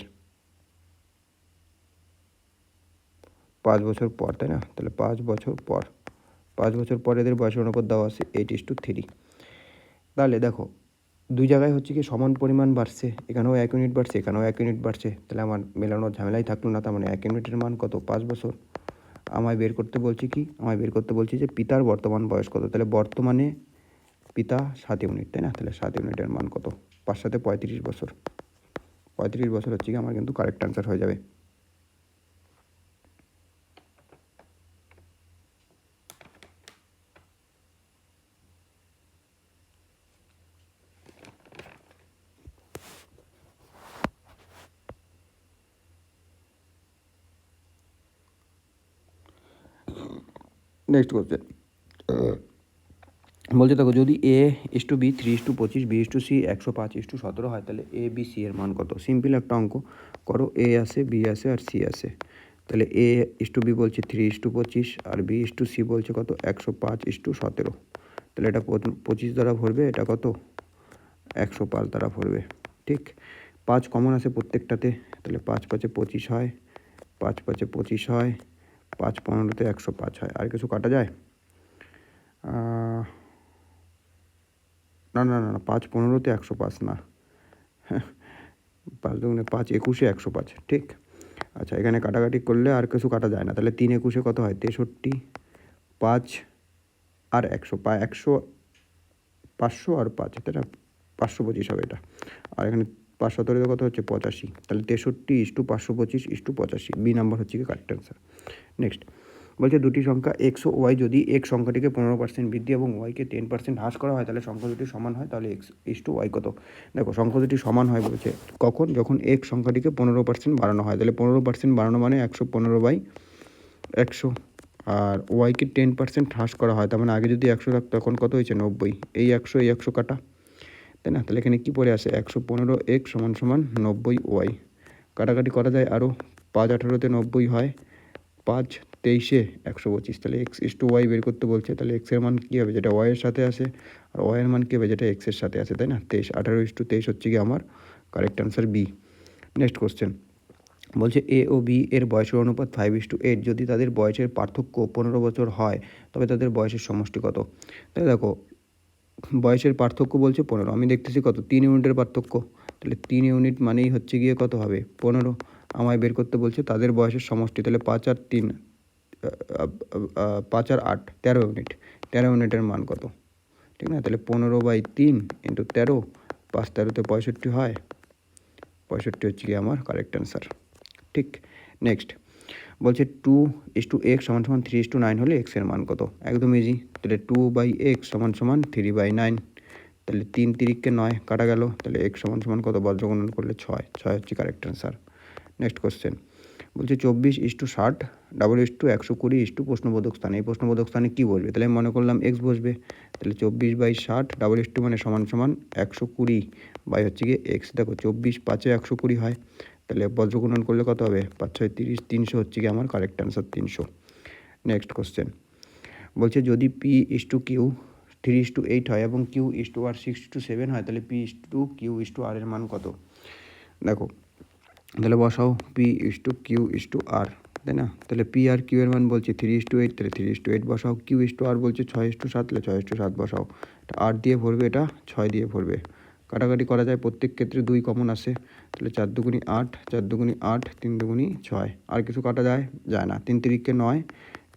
5 বছর পর, তাই না। তাহলে 5 বছর পর, 5 বছর পর এদের বয়সের অনুপাত দেওয়া আছে 8:3। তাহলে দেখো দুই জায়গায় হচ্ছে কি সমান পরিমাণ বাড়ছে, এখানেও 1 ইউনিট বাড়ছে, এখানেও 1 ইউনিট বাড়ছে, তাহলে আমার মেলানোর ঝামেলাই থাকলো না। তার মানে 1 ইউনিটের মান কত, 5 বছর। আমায় বের করতে বলছি কি, আমায় বের করতে বলছি যে পিতার বর্তমান বয়স কত, তাহলে বর্তমানে পিতা 7 ইউনিট, তাই না। তাহলে 7 ইউনিটের মান কত, 5 সাথে 35 বছর, 35 বছর হচ্ছে কি আমার কিন্তু কারেক্ট অ্যান্সার হয়ে যাবে। নেক্সট কোশ্চেন বলছে, দেখো যদি A:B 3:25, B:C 105:17 হয়, তাহলে ABC এর মান কত। সিম্পল একটা অঙ্ক করো, A আছে, B আছে আর C আছে, তাহলে A:B বলছে 3:25 আর B:C বলছে কত 105:17, তাহলে এটা 25 দ্বারা ভরবে, এটা কত 105 দ্বারা ভরবে, ঠিক। 5 কমন আছে প্রত্যেকটাতে, তাহলে 5 5 25 হয়, 5 5 25 হয়, 5 15 105 হয়। আর কিছু কাটা যায়? না না না না, 5 15 105 না, 5 2 5 21 105, ঠিক। আচ্ছা, এখানে কাটাকাটি করলে আর কিছু কাটা যায় না, তাহলে 3 21 কত হয়? 63, 5 আর 100, 100, 500 আর 5, তাই না? 525 হবে এটা। আর এখানে 5 17 কত হচ্ছে? 85, তাহলে 63:525:85, বি নাম্বার হচ্ছে কি কারেক্ট অ্যান্সার। নেক্সট বলছে দুটি সংখ্যা এক্স ও ওয়াই যদি এক্স সংখ্যাটিকে 15% বৃদ্ধি এবং ওয়াইকে 10% হ্রাস করা হয় তাহলে সংখ্যা দুটি সমান হয়, তাহলে এক্স ইস টু ওয়াই কত? দেখো, সংখ্যা দুটি সমান হয় বলছে কখন? যখন এক্স সংখ্যাটিকে 15% বাড়ানো হয়, তাহলে 15% বাড়ানো মানে 115/100, আর ওয়াইকে 10% হ্রাস করা হয়, তার মানে আগে যদি 100 থাকতো এখন কত হয়েছে? 90। এই 100 কাটা, তাই না? তাহলে এখানে কী পড়ে আসে? 115x = 90 Y. কাটাকাটি করা যায় আরও, 5 18 90 হয়, 5 23 125, তাহলে এক্স ইস টু ওয়াই বের করতে বলছে, তাহলে এক্সের মান কী হবে? যেটা ওয়াইয়ের সাথে আসে, আর ওয়াইয়ের মান কী হবে? যেটা এক্সের সাথে আসে, তাই না? 23 18:23 হচ্ছে কি আমার correct answer B. Next question বলছে এ ও বি এর বয়সের অনুপাত 5:8, যদি তাদের বয়সের পার্থক্য 15 বছর হয় তবে তাদের বয়সের সমষ্টি কত? তাই দেখো, বয়সের পার্থক্য বলছে 15, আমি দেখতেছি কত? 3 ইউনিটের পার্থক্য, তাহলে 3 ইউনিট মানেই হচ্ছে গিয়ে কত হবে? 15। আমায় বের করতে বলছে তাদের বয়সের সমষ্টি, তাহলে 5 আর 3 5 আর 8 13 ইউনিট, 13 ইউনিটের মান কত? ঠিক না? তাহলে 15/3 × 13, 5 13 65 হয়, 65 হচ্ছে কি আমার কারেক্ট অ্যান্সার, ঠিক। নেক্সট বলছে 2:x = 3:9 হলে এক্সের মান কত? একদম ইজি, তাহলে 2/x = 3/9, তাহলে 3 3 9 কাটা গেল, তাহলে x = কত? বজ্রগণন করলে 6 হচ্ছে কারেক্ট অ্যান্সার। নেক্সট কোশ্চেন বলছে 24:60 120 প্রশ্নবোধক স্থানে, এই প্রশ্নবোধক স্থানে কী বসবে? তাহলে আমি মনে করলাম x বসবে, তাহলে 24/60 মানে = 120 বাই হচ্ছে গিয়ে x। দেখো 24 5 120 হয়, তাহলে বজ্রগুণন করলে কত হবে? 5 6 30, 300 হচ্ছে কি আমার কারেক্ট অ্যান্সার, 300। নেক্সট কোশ্চেন বলছে যদি p:q 3:8 হয় এবং q:r 6:7 হয় তাহলে p:q:r এর মান কত? দেখো, তাহলে বসাও p:q:r, তাই না? তাহলে p আর q এর মান বলছে 3:8, তাহলে 3:8 বসাও। q:r বলছে 6:7, তাহলে 6:7 বসাও। এটা 8 দিয়ে ভরবে, এটা 6 দিয়ে ভরবে। কাটাকাটি করা যায়, প্রত্যেক ক্ষেত্রে 2 কমন আসে, তাহলে 4 2 8, 4 2 8, 3 2 6। আর কিছু কাটা যায়? যায় না। 3 3 9,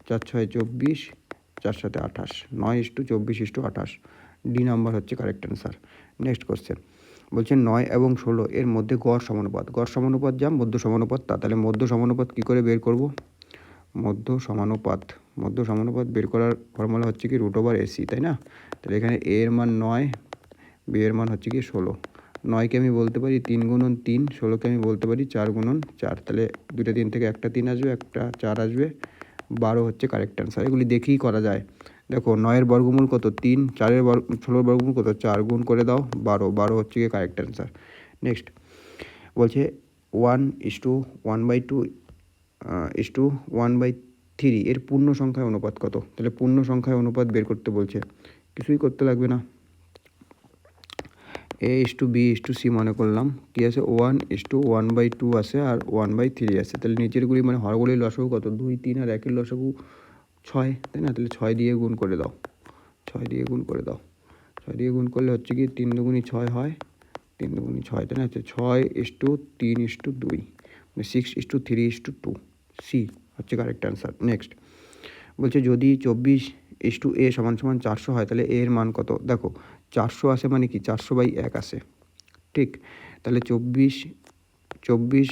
4 6 24, 4 7 28, 9:24:28, ডি নাম্বার হচ্ছে কারেক্ট অ্যান্সার। নেক্সট কোশ্চেন বলছে 9 এবং 16 এর মধ্যে গড় সমানুপাত, গড় সমানুপাত যা, মধ্য সমানুপাত তা। তাহলে মধ্য সমানুপাত কী করে বের করব? মধ্য সমানুপাত বের করার ফর্মুলা হচ্ছে কি √AC, তাই না? তাহলে এখানে এ এর মান 9, বি এর মান হচ্ছে কি 16। 9কে আমি বলতে পারি 3 × 3, 16কে আমি বলতে পারি 4 × 4, তাহলে 2টা 3 থেকে একটা 3 আসবে, একটা 4 আসবে, 12 হচ্ছে কারেক্ট অ্যান্সার। এগুলি দেখেই করা যায়। দেখো 9-এর বর্গমূল কত? 3, 4-এর 16-এর বর্গমূল কত? 4, গুণ করে দাও 12, 12 হচ্ছে গিয়ে কারেক্ট অ্যান্সার। নেক্সট বলছে 1:1/2 1/3 এর পূর্ণ সংখ্যায় অনুপাত কত? তাহলে পূর্ণ সংখ্যায় অনুপাত বের করতে বলছে, কিছুই করতে লাগবে না। a:b:c মনে করলাম, কী আছে? 1:1/2 আছে আর 1/3 আছে, তাহলে নিচেরগুলি মানে হরগুলির লসাগু কত? 2 3 আর 1-এর লসাগু 6, তাই না? তাহলে 6 দিয়ে গুণ করে দাও, 6 দিয়ে গুণ করে দাও। 6 দিয়ে গুণ করলে হচ্ছে কি 3 2 6 হয়, 3 2 6, তাই না? হচ্ছে 6:3:2, মানে 6:3:2, সি হচ্ছে কারেক্ট অ্যান্সার। নেক্সট বলছে যদি 24:a = 400 হয় তাহলে এর মান কত? দেখো 400 আসে মানে কি 400/1 আসে, ঠিক। তাহলে 24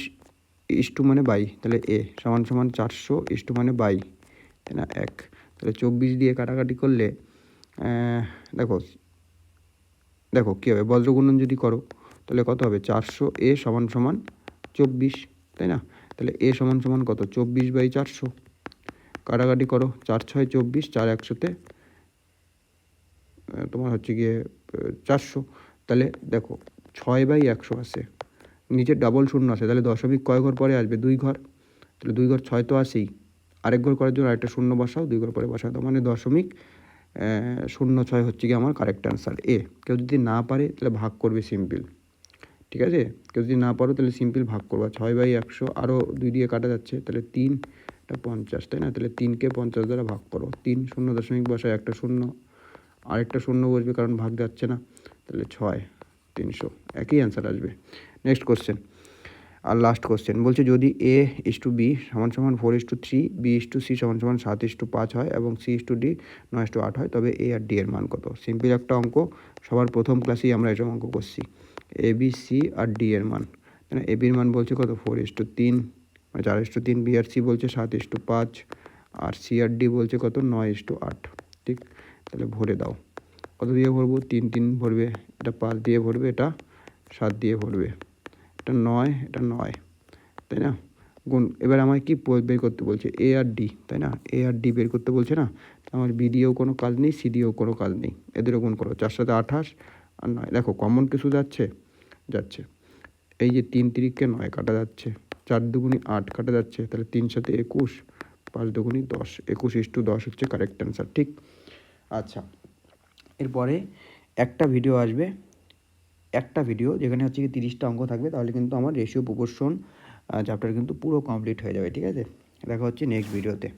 মানে বাই, তাহলে এ = 400 মানে বাই, তাই না? 1, তাহলে 24 দিয়ে কাটাকাটি করলে দেখো দেখো কী হবে? বজ্রগুণন যদি করো তাহলে কত হবে? 400a = 24, তাই না? তাহলে a = কত? 24/400। কাটাকাটি করো, 4 6 24, 4 100-তে তোমার হচ্ছে গিয়ে 400, তাহলে দেখো 6/100 আসে, নিচে ডাবল শূন্য আসে, তাহলে দশমিক কয় ঘর পরে আসবে? 2 ঘর, তাহলে 2 ঘর 6 তো আসেই, আরেক ঘর করার জন্য আরেকটা শূন্য বসাও, 2 ঘর পরে বসাও, তার মানে 0.06 হচ্ছে কি আমার কারেক্ট অ্যান্সার এ। কেউ যদি না পারে তাহলে ভাগ করবে সিম্পল, ঠিক আছে? কেউ যদি না পারো তাহলে সিম্পল ভাগ করবা, 6/100 আরও 2 দিয়ে কাটা যাচ্ছে, তাহলে 3 এটা 50, তাই না? তাহলে 3কে 50 দ্বারা ভাগ করো, 3 শূন্য দশমিক বসায়, একটা শূন্য, আরেকটা শূন্য বসবে কারণ ভাগ যাচ্ছে না, তাহলে 6, 300, একই অ্যান্সার আসবে। নেক্সট কোশ্চেন, আর লাস্ট কোশ্চেন বলছে যদি A/B = 4:3, B/C = 7:5 হয় এবং C/D 9:8 হয়, তবে A আর D এর মান কত? সিম্পল একটা অঙ্ক, সবার প্রথম ক্লাসেই আমরা এসব অঙ্ক করছি। ABC আর D এর মান, তাই না? AB এর মান বলছে কত? 4:3, মানে 4:3, B আর C বলছে 7:5, আর C আর D বলছে কত? 9:8, ঠিক? তাহলে ভরে দাও, কত দিয়ে ভরবো? 3 ভরবে, এটা 5 দিয়ে ভরবে, এটা 7 দিয়ে ভরবে, এটা 9, এটা 9, তাই না? গুণ, এবার আমায় কি বের করতে বলছে? A আর D, তাই না? A আর D বের করতে বলছে না? আমার B দিয়েও কোনো কাজ নেই, C দিয়েও কোনো কাজ নেই, এদেরও গুণ করো, 4 7 28 আর 9, দেখো কমন কিছু যাচ্ছে, এই যে 3 3কে 9 কাটা যাচ্ছে, 4 2 8 কাটা যাচ্ছে, তাহলে 3 7 21, 5 2 10, 21:10 হচ্ছে কারেক্ট অ্যান্সার, ঠিক? আচ্ছা, এরপরে একটা ভিডিও আসবে, যেখানে হচ্ছে কি 30টা অঙ্ক থাকবে, তাহলে কিন্তু আমার রেশিও প্রপোর্শন চ্যাপ্টার কিন্তু পুরো কমপ্লিট হয়ে যাবে, ঠিক আছে? দেখা হচ্ছে নেক্সট ভিডিওতে।